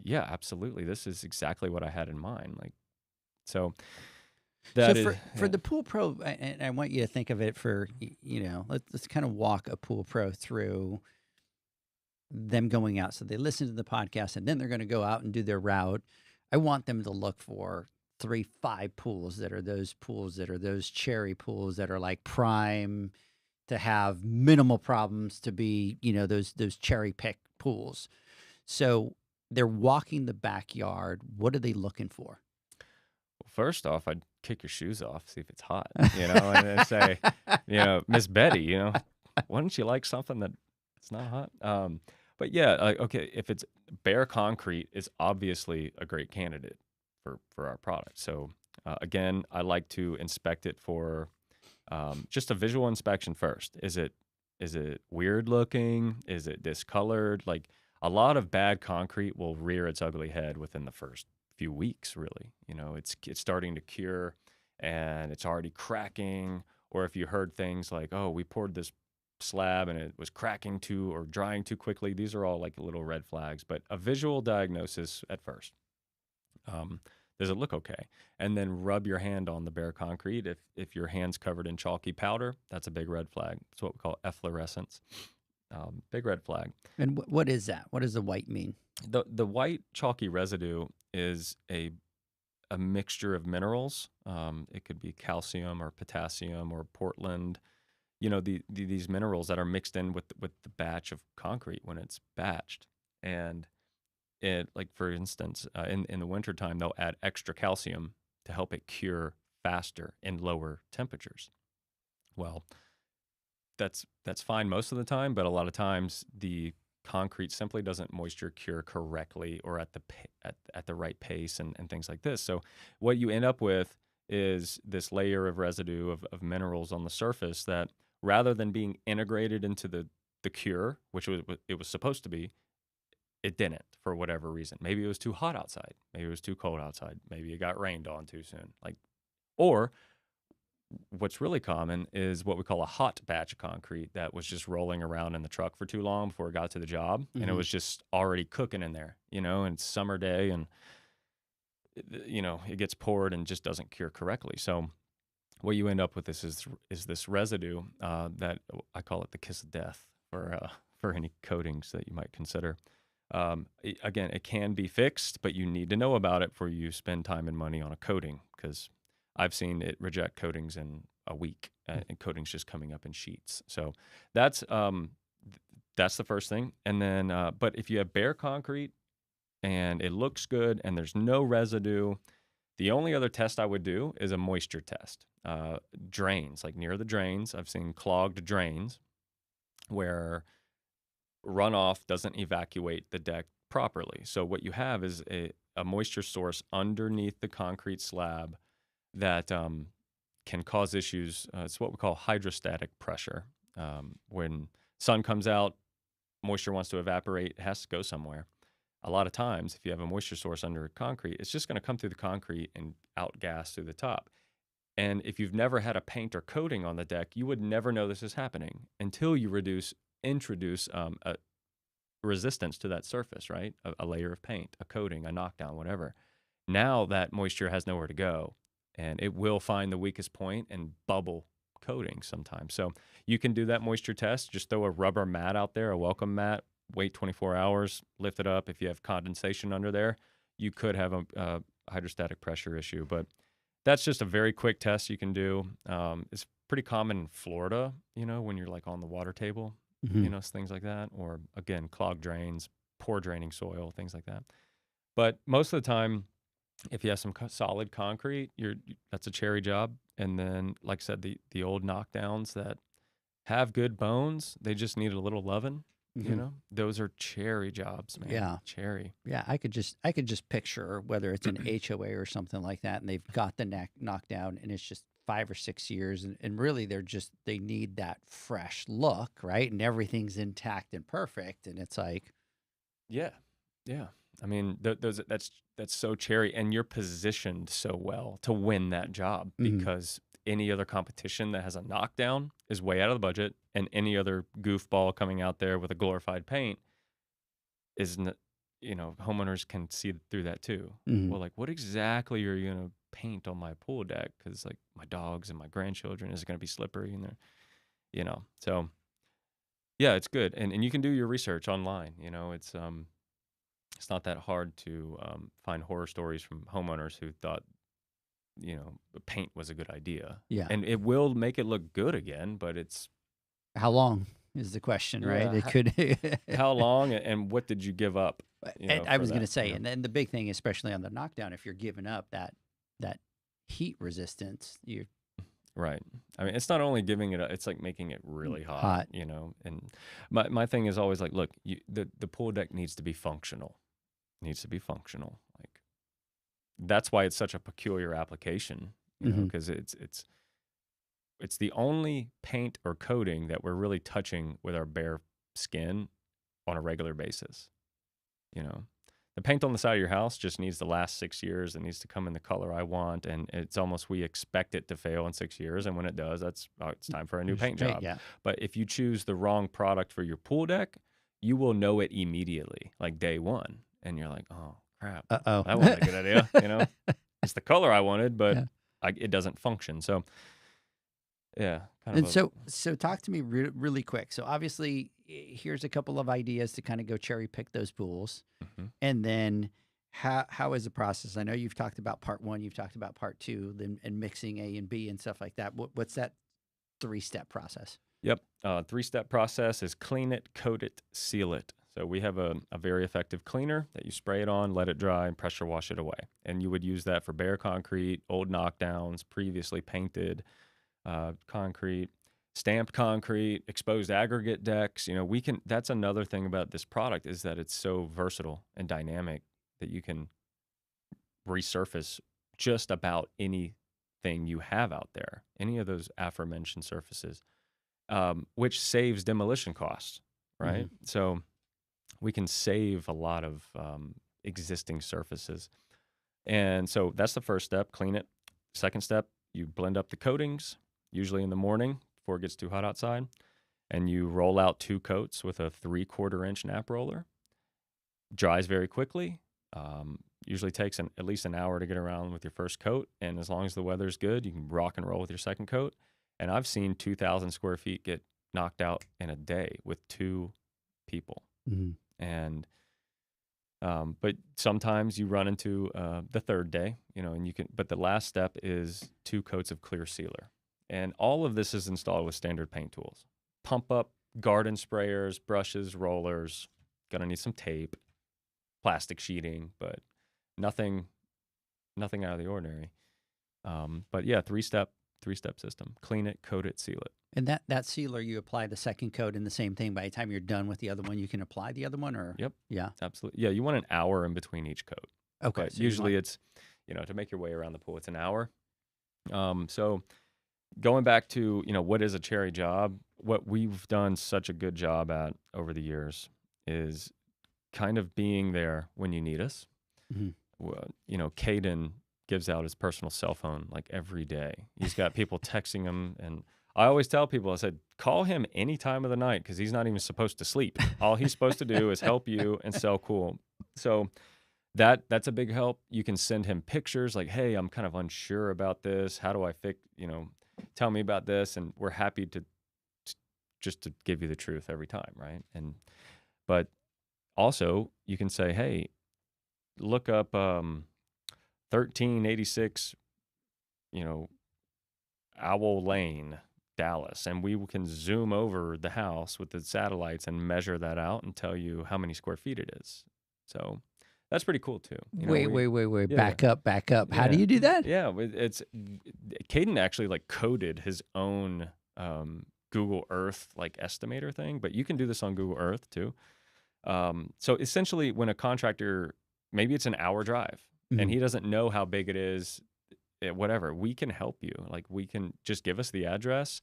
yeah, absolutely. This is exactly what I had in mind. Like, so
for the pool pro, and I want you to think of it for, let's kind of walk a pool pro through them going out. So they listen to the podcast and then they're going to go out and do their route. I want them to look for 3, 5 pools that are those cherry pools that are like prime to have minimal problems to be, those cherry pick pools. So they're walking the backyard. What are they looking for?
Well, first off, I'd kick your shoes off, see if it's hot, and then say, Miss Betty, wouldn't you like something that's not hot? But yeah, okay, if it's bare concrete, is obviously a great candidate for our product. So again, I like to inspect it for just a visual inspection first. Is it weird looking? Is it discolored? Like a lot of bad concrete will rear its ugly head within the first few weeks, really. It's starting to cure and it's already cracking. Or if you heard things like, oh, we poured this slab and it was cracking too or drying too quickly, these are all like little red flags. But a visual diagnosis at first. Does it look okay? And then rub your hand on the bare concrete. If your hand's covered in chalky powder, that's a big red flag. It's what we call efflorescence. Big red flag.
And what is that? What does the white mean?
The white chalky residue is a mixture of minerals. It could be calcium or potassium or Portland. These minerals that are mixed in with the batch of concrete when it's batched. And like for instance, in the wintertime, they'll add extra calcium to help it cure faster in lower temperatures. Well, that's fine most of the time, but a lot of times the concrete simply doesn't moisture cure correctly or at the right pace and things like this. So what you end up with is this layer of residue of minerals on the surface that rather than being integrated into the cure, which it was supposed to be, it didn't for whatever reason. Maybe it was too hot outside. Maybe it was too cold outside. Maybe it got rained on too soon. Or what's really common is what we call a hot batch of concrete that was just rolling around in the truck for too long before it got to the job. Mm-hmm. And it was just already cooking in there, and it's summer day and, it gets poured and just doesn't cure correctly. So what you end up with is this residue that I call it the kiss of death for any coatings that you might consider. Again, it can be fixed, but you need to know about it before you spend time and money on a coating, because I've seen it reject coatings in a week, and coatings just coming up in sheets. So that's the first thing. And then, but if you have bare concrete and it looks good and there's no residue, the only other test I would do is a moisture test. Drains, like near the drains, I've seen clogged drains where runoff doesn't evacuate the deck properly. So what you have is a moisture source underneath the concrete slab that can cause issues. It's what we call hydrostatic pressure. When sun comes out, moisture wants to evaporate, it has to go somewhere. A lot of times, if you have a moisture source under concrete, it's just going to come through the concrete and outgas through the top. And if you've never had a paint or coating on the deck, you would never know this is happening until you introduce a resistance to that surface, right? A layer of paint, a coating, a knockdown, whatever. Now that moisture has nowhere to go, and it will find the weakest point and bubble coating sometimes. So you can do that moisture test. Just throw a rubber mat out there, a welcome mat, wait 24 hours, lift it up. If you have condensation under there, you could have a hydrostatic pressure issue. But that's just a very quick test you can do. It's pretty common in Florida, when you're like on the water table,
Mm-hmm.
Things like that. Or again, clogged drains, poor draining soil, things like that. But most of the time, if you have some solid concrete, that's a cherry job. And then, like I said, the old knockdowns that have good bones, they just need a little loving.
Mm-hmm.
Those are cherry jobs, man.
Yeah.
Cherry.
Yeah, I could just picture whether it's an HOA or something like that, and they've got the neck knocked down, and it's just 5 or 6 years, and really they need that fresh look, right? And everything's intact and perfect, and it's like,
yeah. I mean, that's so cherry, and you're positioned so well to win that job because any other competition that has a knockdown is way out of the budget, and any other goofball coming out there with a glorified paint homeowners can see through that too.
Mhm.
Well, like, what exactly are you gonna paint on my pool deck? Because like my dogs and my grandchildren, is it gonna be slippery in there? So yeah, it's good, and you can do your research online. It's it's not that hard to find horror stories from homeowners who thought, the paint was a good idea.
Yeah.
And it will make it look good again, but it's
How long is the question, right?
Yeah,
It could.
how long and what did you give up?
And I
for
was going to
that,
say, and then the big thing, especially on the knockdown, if you're giving up that heat resistance, you
Right. I mean, it's not only giving it, it's like making it really
Hot.
hot, and my thing is always like, look, the pool deck needs to be functional. It needs to be functional. Like, that's why it's such a peculiar application,
Mhm.
because it's the only paint or coating that we're really touching with our bare skin on a regular basis. The paint on the side of your house just needs to last 6 years. It needs to come in the color I want, and it's almost, we expect it to fail in 6 years, and when it does, it's time for a new paint job.
Yeah.
But if you choose the wrong product for your pool deck, you will know it immediately, like day one, and you're like, oh crap,
Uh-oh.
that wasn't a good idea. It's the color I wanted, but
Yeah.
it doesn't function. So yeah,
And so talk to me really quick. So obviously, here's a couple of ideas to kind of go cherry pick those pools.
Mhm.
And then how is the process? I know you've talked about part one, you've talked about part two, and mixing A and B and stuff like that. What's that 3-step process?
Yep. 3-step process is clean it, coat it, seal it. So we have a very effective cleaner that you spray it on, let it dry, and pressure wash it away. And you would use that for bare concrete, old knockdowns, previously painted concrete, stamped concrete, exposed aggregate decks. That's another thing about this product, is that it's so versatile and dynamic that you can resurface just about anything you have out there, any of those aforementioned surfaces, which saves demolition costs, right? So we can save a lot of existing surfaces. And so that's the first step, clean it. Second step, you blend up the coatings, usually in the morning before it gets too hot outside, and you roll out 2 coats with a 3/4 inch nap roller. Dries very quickly. Usually takes at least an hour to get around with your first coat, and as long as the weather's good, you can rock and roll with your second coat. And I've seen 2,000 square feet get knocked out in a day with 2 people.
Mhm.
And but sometimes you run into the third day, but the last step is 2 coats of clear sealer. And all of this is installed with standard paint tools. Pump up garden sprayers, brushes, rollers. Gonna need some tape, plastic sheeting, but nothing out of the ordinary. But yeah, 3-step system. Clean it, coat it, seal it.
And that sealer, you apply the second coat in the same thing. By the time you're done with the other one, you can apply the other one, or?
Yep.
Yeah.
Absolutely. Yeah, you want an hour in between each coat.
Okay.
But
so you
usually
want-
it's, to make your way around the pool, it's an hour. So going back to, what is a cherry job, what we've done such a good job at over the years is kind of being there when you need us.
Mhm.
Caden gives out his personal cell phone like every day. He's got people texting him, and I always tell people, I said, call him any time of the night, because he's not even supposed to sleep. All he's supposed to do is help you and sell cool. So that's a big help. You can send him pictures like, hey, I'm kind of unsure about this. How do I fix, tell me about this. And we're happy to just to give you the truth every time, right? But also you can say, hey, look up 1386, Owl Lane, Dallas, and we can zoom over the house with the satellites and measure that out and tell you how many square feet it is. So that's pretty cool too.
Wait.
Yeah.
Back up. How do
Yeah.
you do that?
Yeah, it's Caden actually like coded his own Google Earth like estimator thing, but you can do this on Google Earth too. So essentially, when a contractor, maybe it's an hour drive,
Mhm.
and he doesn't know how big it is, whatever, we can help you. Like, we can just give us the address.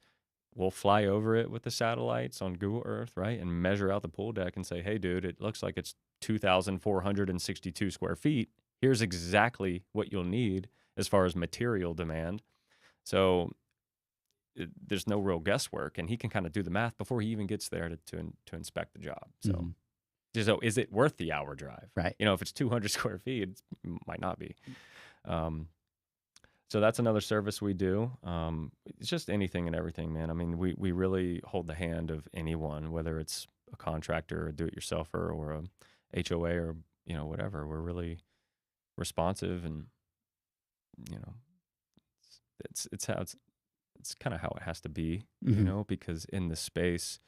We'll fly over it with the satellites on Google Earth, right? And measure out the pool deck and say, hey, dude, it looks like it's 2,462 square feet. Here's exactly what you'll need as far as material demand. So there's no real guesswork, and he can kind of do the math before he even gets there to inspect the job. So.
Mhm.
So is it worth the hour drive?
Right.
If it's 200 square feet, it might not be. So that's another service we do. It's just anything and everything, man. I mean, we really hold the hand of anyone, whether it's a contractor, a do-it-yourselfer, or a HOA or whatever. We're really responsive, and it's kind of how it has to be, because in the space,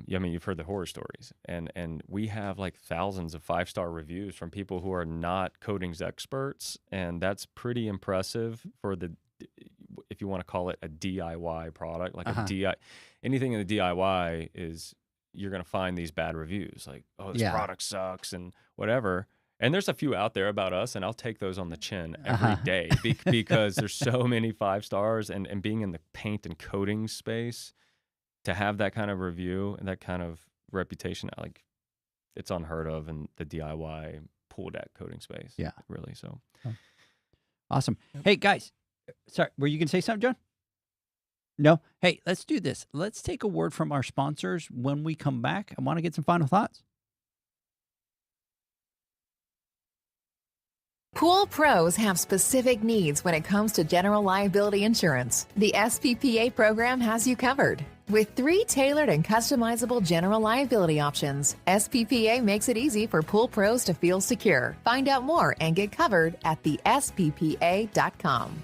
you've heard the horror stories, and we have like thousands of 5-star reviews from people who are not coatings experts, and that's pretty impressive for if you want to call it a DIY product, like anything in the DIY is, you're going to find these bad reviews, like, oh, this product sucks and whatever. And there's a few out there about us, and I'll take those on the chin every day because there's so many 5 stars, and being in the paint and coating space, to have that kind of review and that kind of reputation, like, it's unheard of in the DIY pool deck coating space. Yeah, really. So
awesome. Hey guys, sorry, were you gonna say something, John? No. Hey, let's do this. Let's take a word from our sponsors. When we come back, I want to get some final thoughts.
Pool pros have specific needs when it comes to general liability insurance. The SPPA program has you covered. With 3 tailored and customizable general liability options, SPPA makes it easy for pool pros to feel secure. Find out more and get covered at thesppa.com.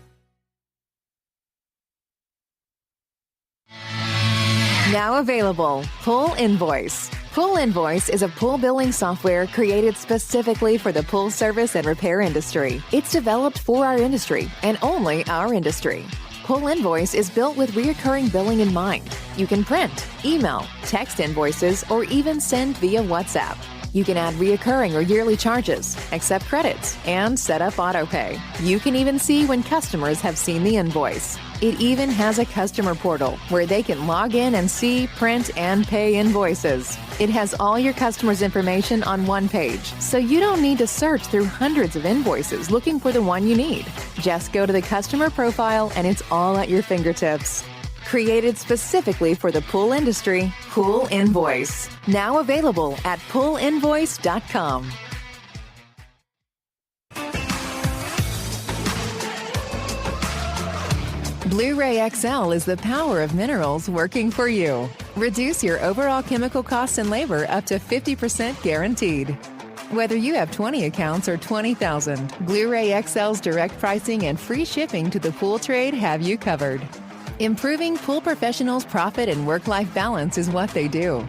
Now available, Pool Invoice. Pool Invoice is a pool billing software created specifically for the pool service and repair industry. It's developed for our industry and only our industry. Pool Invoice is built with recurring billing in mind. You can print, email, text invoices, or even send via WhatsApp. You can add reoccurring or yearly charges, accept credits, and set up autopay. You can even see when customers have seen the invoice. It even has a customer portal where they can log in and see, print, and pay invoices. It has all your customers' information on one page, so you don't need to search through hundreds of invoices looking for the one you need. Just go to the customer profile and it's all at your fingertips. Created specifically for the pool industry, Pool Invoice. Now available at poolinvoice.com. Blu-ray XL is the power of minerals working for you. Reduce your overall chemical costs and labor up to 50% guaranteed. Whether you have 20 accounts or 20,000, Blu-ray XL's direct pricing and free shipping to the pool trade have you covered. Improving pool professionals' profit and work-life balance is what they do.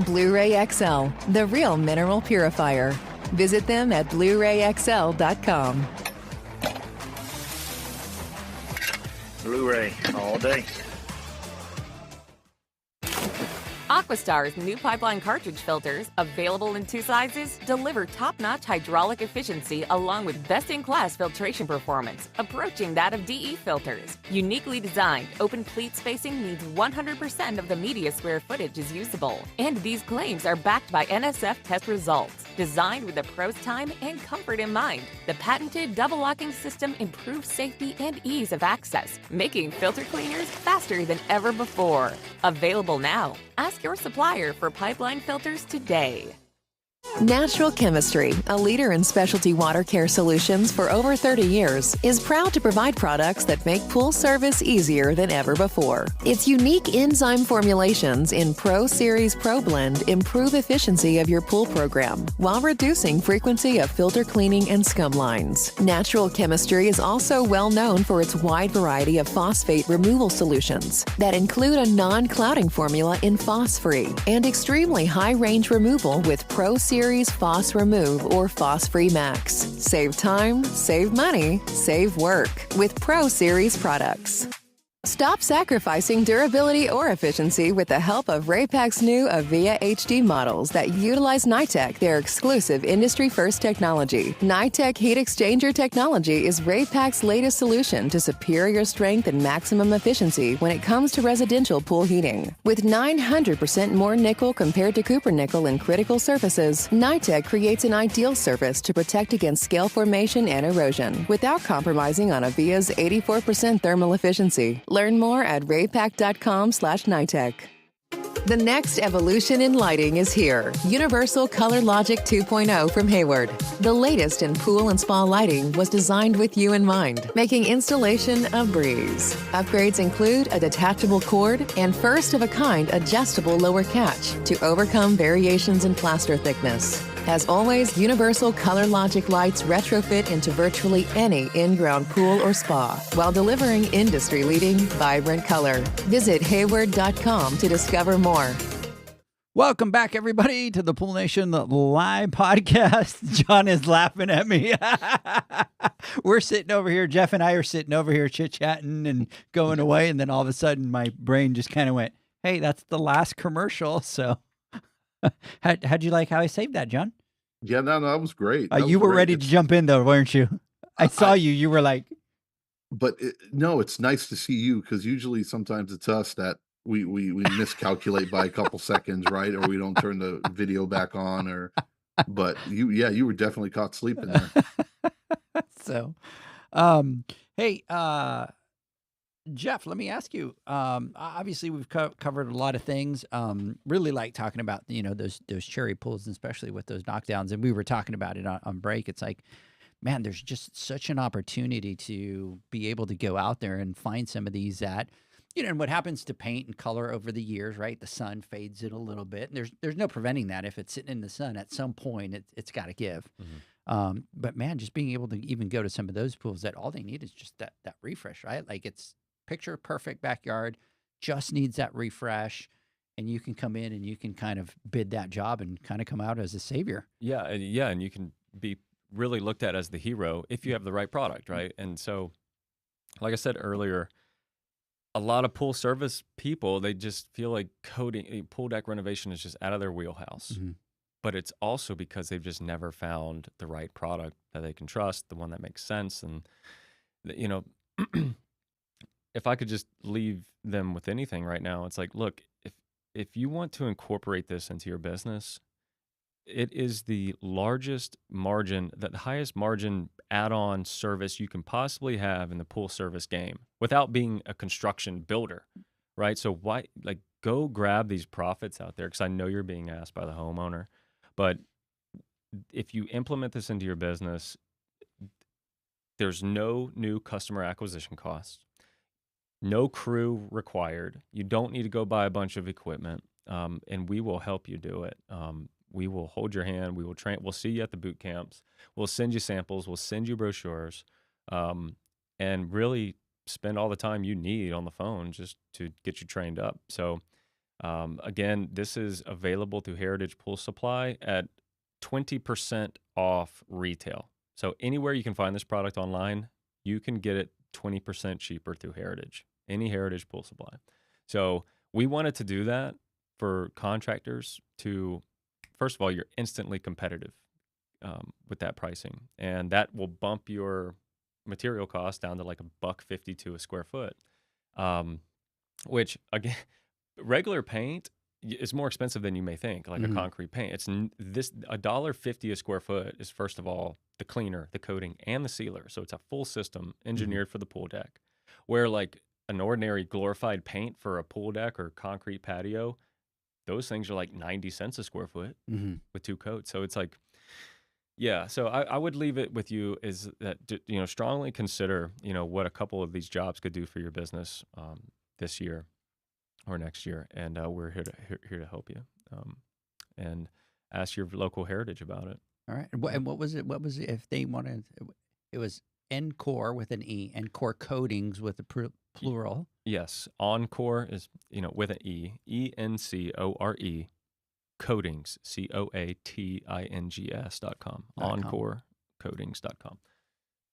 Blu-ray XL, the real mineral purifier. Visit them at BluRayXL.com.
Blu-ray all day.
Aquastar's new pipeline cartridge filters, available in 2 sizes, deliver top-notch hydraulic efficiency along with best-in-class filtration performance, approaching that of DE filters. Uniquely designed, open pleat spacing means 100% of the media square footage is usable. And these claims are backed by NSF test results. Designed with the pro's time and comfort in mind, the patented double-locking system improves safety and ease of access, making filter cleaners faster than ever before. Available now. Ask your supplier for pipeline filters today.
Natural Chemistry, a leader in specialty water care solutions for over 30 years, is proud to provide products that make pool service easier than ever before. Its unique enzyme formulations in Pro Series Pro Blend improve efficiency of your pool program while reducing frequency of filter cleaning and scum lines. Natural Chemistry is also well known for its wide variety of phosphate removal solutions that include a non-clouding formula in Phos-Free and extremely high-range removal with Pro Series Phos Remove or Phos-Free Max. Save time, save money, save work with Pro Series products. Stop sacrificing durability or efficiency with the help of Raypak's new Avia HD models that utilize NITEC, their exclusive industry-first technology. NITEC heat exchanger technology is Raypak's latest solution to superior strength and maximum efficiency when it comes to residential pool heating. With 900% more nickel compared to copper nickel in critical surfaces, NITEC creates an ideal surface to protect against scale formation and erosion without compromising on Avia's 84% thermal efficiency. Learn more at raypak.com/NITEC. The next evolution in lighting is here. Universal Color Logic 2.0 from Hayward. The latest in pool and spa lighting was designed with you in mind, making installation a breeze. Upgrades include a detachable cord and first-of-a-kind adjustable lower catch to overcome variations in plaster thickness. As always, Universal Color Logic lights retrofit into virtually any in-ground pool or spa while delivering industry-leading, vibrant color. Visit Hayward.com to discover more.
Welcome back, everybody, to the Pool Nation Live podcast. John is laughing at me. We're sitting over here. Jeff and I are sitting over here chit-chatting and going away, and then all of a sudden my brain just kind of went, hey, that's the last commercial. So how'd you like how I saved that, John?
Yeah, no, that was great.
You were ready to jump in, though, weren't you? I saw you. You were like...
But no, it's nice to see you, because usually sometimes it's us that we miscalculate by a couple seconds, right? Or we don't turn the video back on, but you were definitely caught sleeping there.
So, hey, Jeff, let me ask you, obviously we've covered a lot of things. Really like talking about, those cherry pools, especially with those knockdowns. And we were talking about it on break. It's like, man, there's just such an opportunity to be able to go out there and find some of these that, and what happens to paint and color over the years, right? The sun fades it a little bit. And there's no preventing that. If it's sitting in the sun, at some point, it's got to give. Mm-hmm. But man, just being able to even go to some of those pools that all they need is just that refresh, right? Like, it's picture perfect backyard, just needs that refresh. And you can come in and you can kind of bid that job and kind of come out as a savior.
Yeah. And you can be really looked at as the hero if you have the right product, right? And so, like I said earlier, a lot of pool service people, they just feel like pool deck renovation is just out of their wheelhouse. Mm-hmm. But it's also because they've just never found the right product that they can trust, the one that makes sense. And, if I could just leave them with anything right now, it's like, look, if you want to incorporate this into your business, it is the largest margin, the highest margin add-on service you can possibly have in the pool service game without being a construction builder, right? So go grab these profits out there, because I know you're being asked by the homeowner. But if you implement this into your business, there's no new customer acquisition costs, no crew required. You don't need to go buy a bunch of equipment, and we will help you do it. We will hold your hand. We will train. We'll see you at the boot camps. We'll send you samples. We'll send you brochures, and really spend all the time you need on the phone just to get you trained up. So, again, this is available through Heritage Pool Supply at 20% off retail. So anywhere you can find this product online, you can get it 20% cheaper through Heritage, any Heritage Pool Supply. So we wanted to do that for contractors to, first of all, you're instantly competitive with that pricing, and that will bump your material cost down to like $1.52 a square foot, which, again, regular paint is more expensive than you may think, like a concrete paint. It's $1.50 a square foot is, first of all, the cleaner, the coating, and the sealer. So it's a full system engineered for the pool deck, where like an ordinary glorified paint for a pool deck or concrete patio, those things are like 90 cents a square foot with 2 coats. So it's like, yeah. So I would leave it with you is that, strongly consider, what a couple of these jobs could do for your business this year or next year. And we're here to help you, and ask your local Heritage about it.
All right. And what was it? If they wanted, it was EnCore with an E, EnCore Coatings with a plural. Yes.
EnCore is, with an E, EnCore, Coatings, COATINGS.com, EnCoreCoatings.com.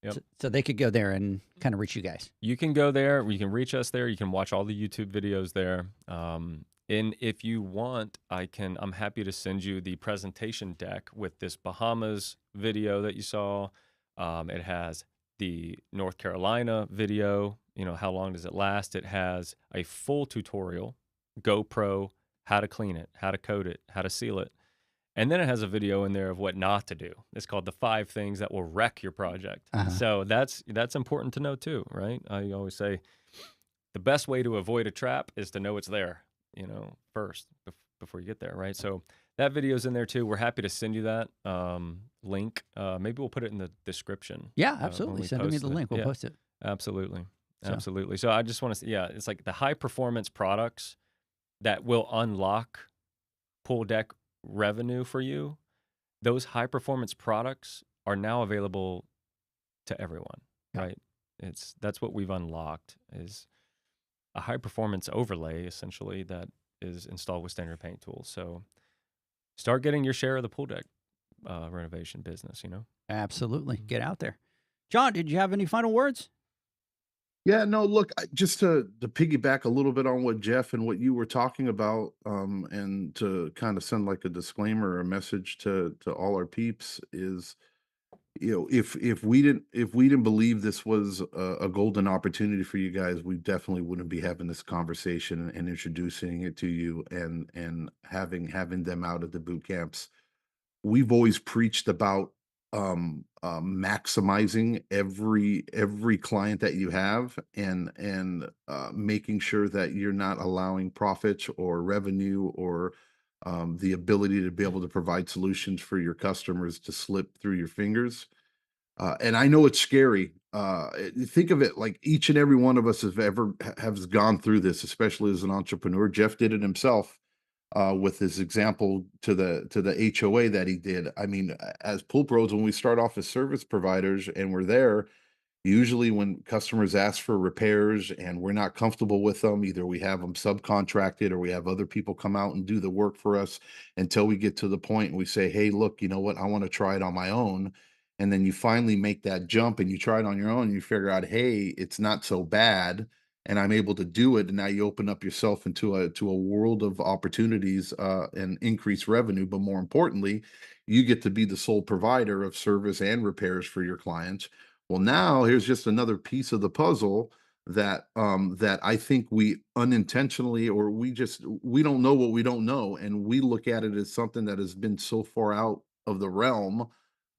Yep.
So they could go there and kind of reach you guys.
You can go there. You can reach us there. You can watch all the YouTube videos there. And if you want, I'm happy to send you the presentation deck with this Bahamas video that you saw. It has the North Carolina video, how long does it last? It has a full tutorial, GoPro, how to clean it, how to coat it, how to seal it. And then it has a video in there of what not to do. It's called the 5 things that will wreck your project. So that's important to know too, right? I always say the best way to avoid a trap is to know it's there, first before you get there, right? So that video's in there too. We're happy to send you that link. Maybe we'll put it in the description.
Yeah, absolutely. Send me the link. We'll post it.
Absolutely. Absolutely. So I just want to say, it's like the high performance products that will unlock pool deck revenue for you. those high performance products are now available to everyone,
Yeah.
right? That's what we've unlocked is a high performance overlay essentially that is installed with standard paint tools. So start getting your share of the pool deck renovation business,
Absolutely. Get out there. John, did you have any final words?
Yeah, no, look, just to piggyback a little bit on what Jeff and what you were talking about, and to kind of send like a disclaimer or a message to all our peeps is, if we didn't believe this was a golden opportunity for you guys, we definitely wouldn't be having this conversation and introducing it to you and having them out at the boot camps. We've always preached about maximizing every client that you have and making sure that you're not allowing profits or revenue or the ability to be able to provide solutions for your customers to slip through your fingers. And I know it's scary. Think of it like each and every one of us has gone through this, especially as an entrepreneur. Jeff did it himself with his example to the HOA that he did. I mean, as pool pros, when we start off as service providers and we're there, usually when customers ask for repairs and we're not comfortable with them, either we have them subcontracted or we have other people come out and do the work for us until we get to the point and we say, hey, look, you know what? I want to try it on my own. And then you finally make that jump and you try it on your own and you figure out, hey, it's not so bad and I'm able to do it. And now you open up yourself into a world of opportunities and increased revenue. But more importantly, you get to be the sole provider of service and repairs for your clients. Well, now here's just another piece of the puzzle that I think we unintentionally or we don't know what we don't know, and we look at it as something that has been so far out of the realm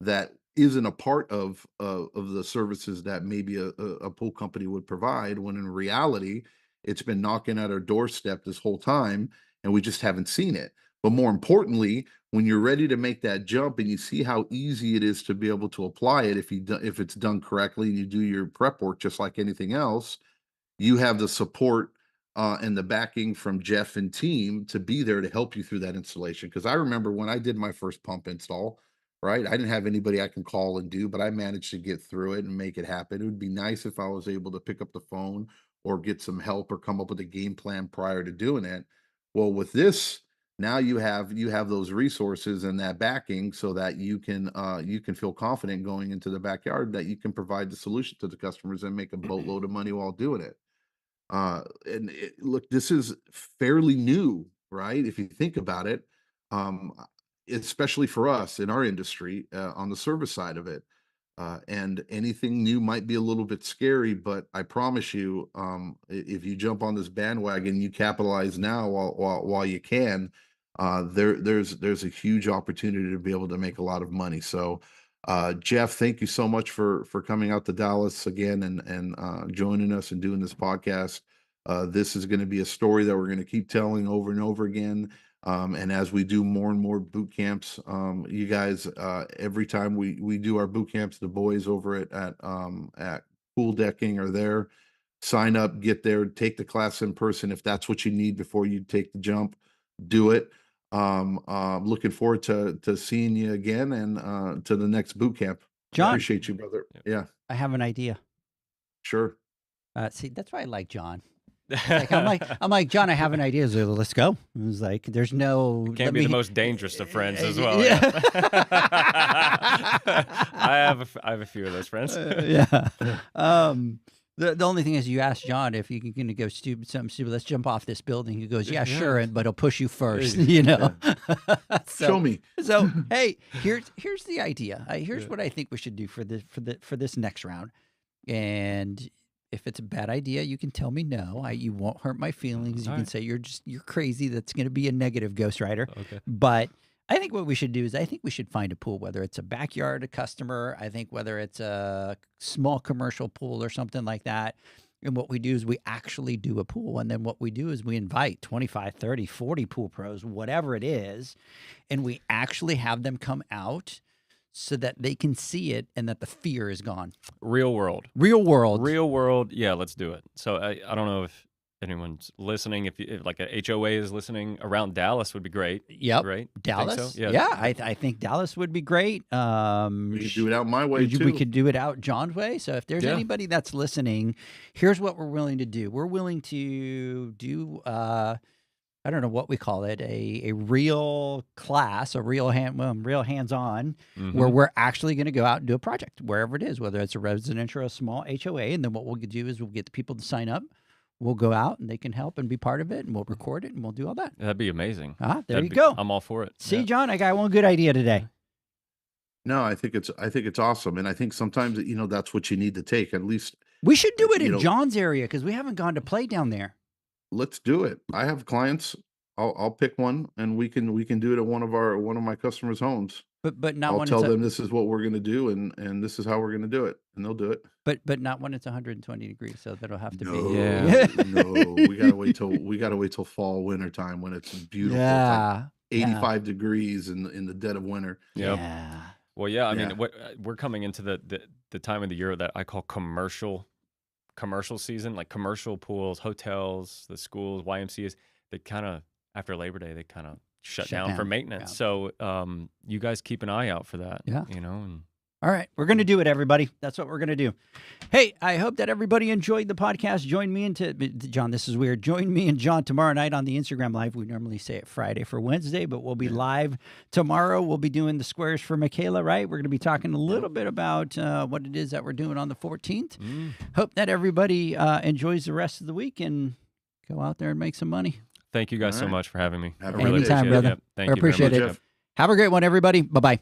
that isn't a part of the services that maybe a pool company would provide, when in reality it's been knocking at our doorstep this whole time and we just haven't seen it. But more importantly, when you're ready to make that jump and you see how easy it is to be able to apply it, if it's done correctly and you do your prep work just like anything else, you have the support and the backing from Jeff and team to be there to help you through that installation. Because I remember when I did my first pump install, right? I didn't have anybody I can call and do, but I managed to get through it and make it happen. It would be nice if I was able to pick up the phone or get some help or come up with a game plan prior to doing it. Well, with this, now you have those resources and that backing so that you can feel confident going into the backyard that you can provide the solution to the customers and make a boatload of money while doing it. Look, this is fairly new, right? If you think about it, um, especially for us in our industry on the service side of it. And anything new might be a little bit scary, but I promise you, if you jump on this bandwagon, you capitalize now while you can. There's a huge opportunity to be able to make a lot of money. So, Jeff, thank you so much for coming out to Dallas again and joining us and doing this podcast. This is going to be a story that we're going to keep telling over and over again. And as we do more and more boot camps, you guys, every time we do our boot camps, the boys over at Pool Decking are there. Sign up, get there, take the class in person if that's what you need before you take the jump. Do it. Looking forward to seeing you again and to the next boot camp.
John,
Appreciate you, brother. Yeah,
I have an idea.
sure.
See, that's why I like John. I'm like, John, I have an idea. So let's go. It was like, there's no.
Can't be the most dangerous of friends as well.
Yeah.
I have a few of those friends.
Yeah. The only thing is, you ask John if you can gonna go something stupid. Let's jump off this building. He goes, yeah, sure, but he'll push you first.
Show me.
So hey, here's the idea. Here's what I think we should do for this next round. And if it's a bad idea, you can tell me no. You won't hurt my feelings. You can say you're crazy. That's going to be a negative ghostwriter.
Okay.
But I think what we should do is I think we should find a pool, whether it's a backyard, a customer. I think whether it's a small commercial pool or something like that. And what we do is we actually do a pool. And then what we do is we invite 25, 30, 40 pool pros, whatever it is. And we actually have them come out so that they can see it and that the fear is gone.
Real world.
Real world.
Real world. Yeah, let's do it. So I don't know anyone's listening, if like a HOA is listening around Dallas, would be great.
Yep.
Right?
Dallas.
Think so?
Yeah. I think Dallas would be great.
We could do it out my way too.
We could do it out John's way. So if there's anybody that's listening, here's what we're willing to do. We're willing to do, I don't know what we call it, a real class, a real hands-on, where we're actually going to go out and do a project, wherever it is, whether it's a residential or a small HOA. And then what we'll do is we'll get the people to sign up. We'll go out and they can help and be part of it, and we'll record it and we'll do all that.
That'd be amazing.
There you go.
I'm all for it.
See, John, I got one good idea today.
No, I think it's awesome, and I think sometimes that's what you need to take. At least
We should do it in John's area because we haven't gone to play down there.
let's do it. I have clients. I'll pick one, and we can do it at one of my customers' homes.
But not
I'll
when
tell
it's
them this is what we're going to do, and this is how we're going to do it, and they'll do it.
but not when it's 120 degrees. So that'll have to
No,
be.
Yeah.
no, we gotta wait till fall, winter time when it's beautiful. It's like 85 degrees in the dead of winter.
Yep.
Yeah.
Well, yeah. I mean,
Yeah.
we're coming into the time of the year that I call commercial season, like commercial pools, hotels, the schools, YMCA's. They kind of after Labor Day, they kind of shut down for maintenance.
Yeah.
So you guys keep an eye out for that.
Yeah.
And
All right. We're going to do it, everybody. That's what we're going to do. Hey, I hope that everybody enjoyed the podcast. Join me John, this is weird. Join me and John tomorrow night on the Instagram Live. We normally say it Friday for Wednesday, but we'll be live tomorrow. We'll be doing the squares for Michaela, right? We're going to be talking a little bit about what it is that we're doing on the 14th. Hope that everybody enjoys the rest of the week and go out there and make some money.
thank you guys
All
so
right.
much for having me.
Have
I
a
really
good day,
Anytime,
appreciate
brother.
it. Yep. Thank
I
you very
appreciate
much.
it.
Yep.
Have a great one, everybody. Bye-bye.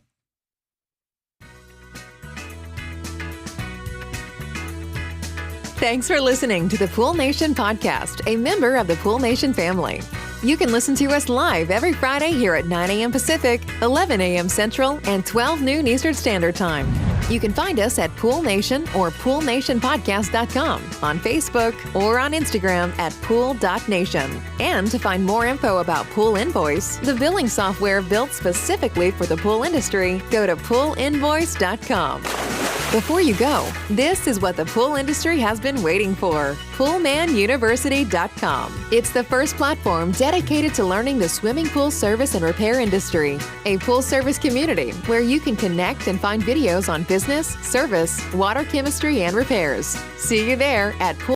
Thanks for listening to the Pool Nation podcast, a member of the Pool Nation family. You can listen to us live every Friday here at 9 a.m. Pacific, 11 a.m. Central, and 12 noon Eastern Standard Time. You can find us at Pool Nation or poolnationpodcast.com, on Facebook, or on Instagram at pool.nation. And to find more info about Pool Invoice, the billing software built specifically for the pool industry, go to poolinvoice.com. Before you go, this is what the pool industry has been waiting for. PoolmanUniversity.com. It's the first platform dedicated to learning the swimming pool service and repair industry. A pool service community where you can connect and find videos on business, service, water chemistry, and repairs. See you there at Pool.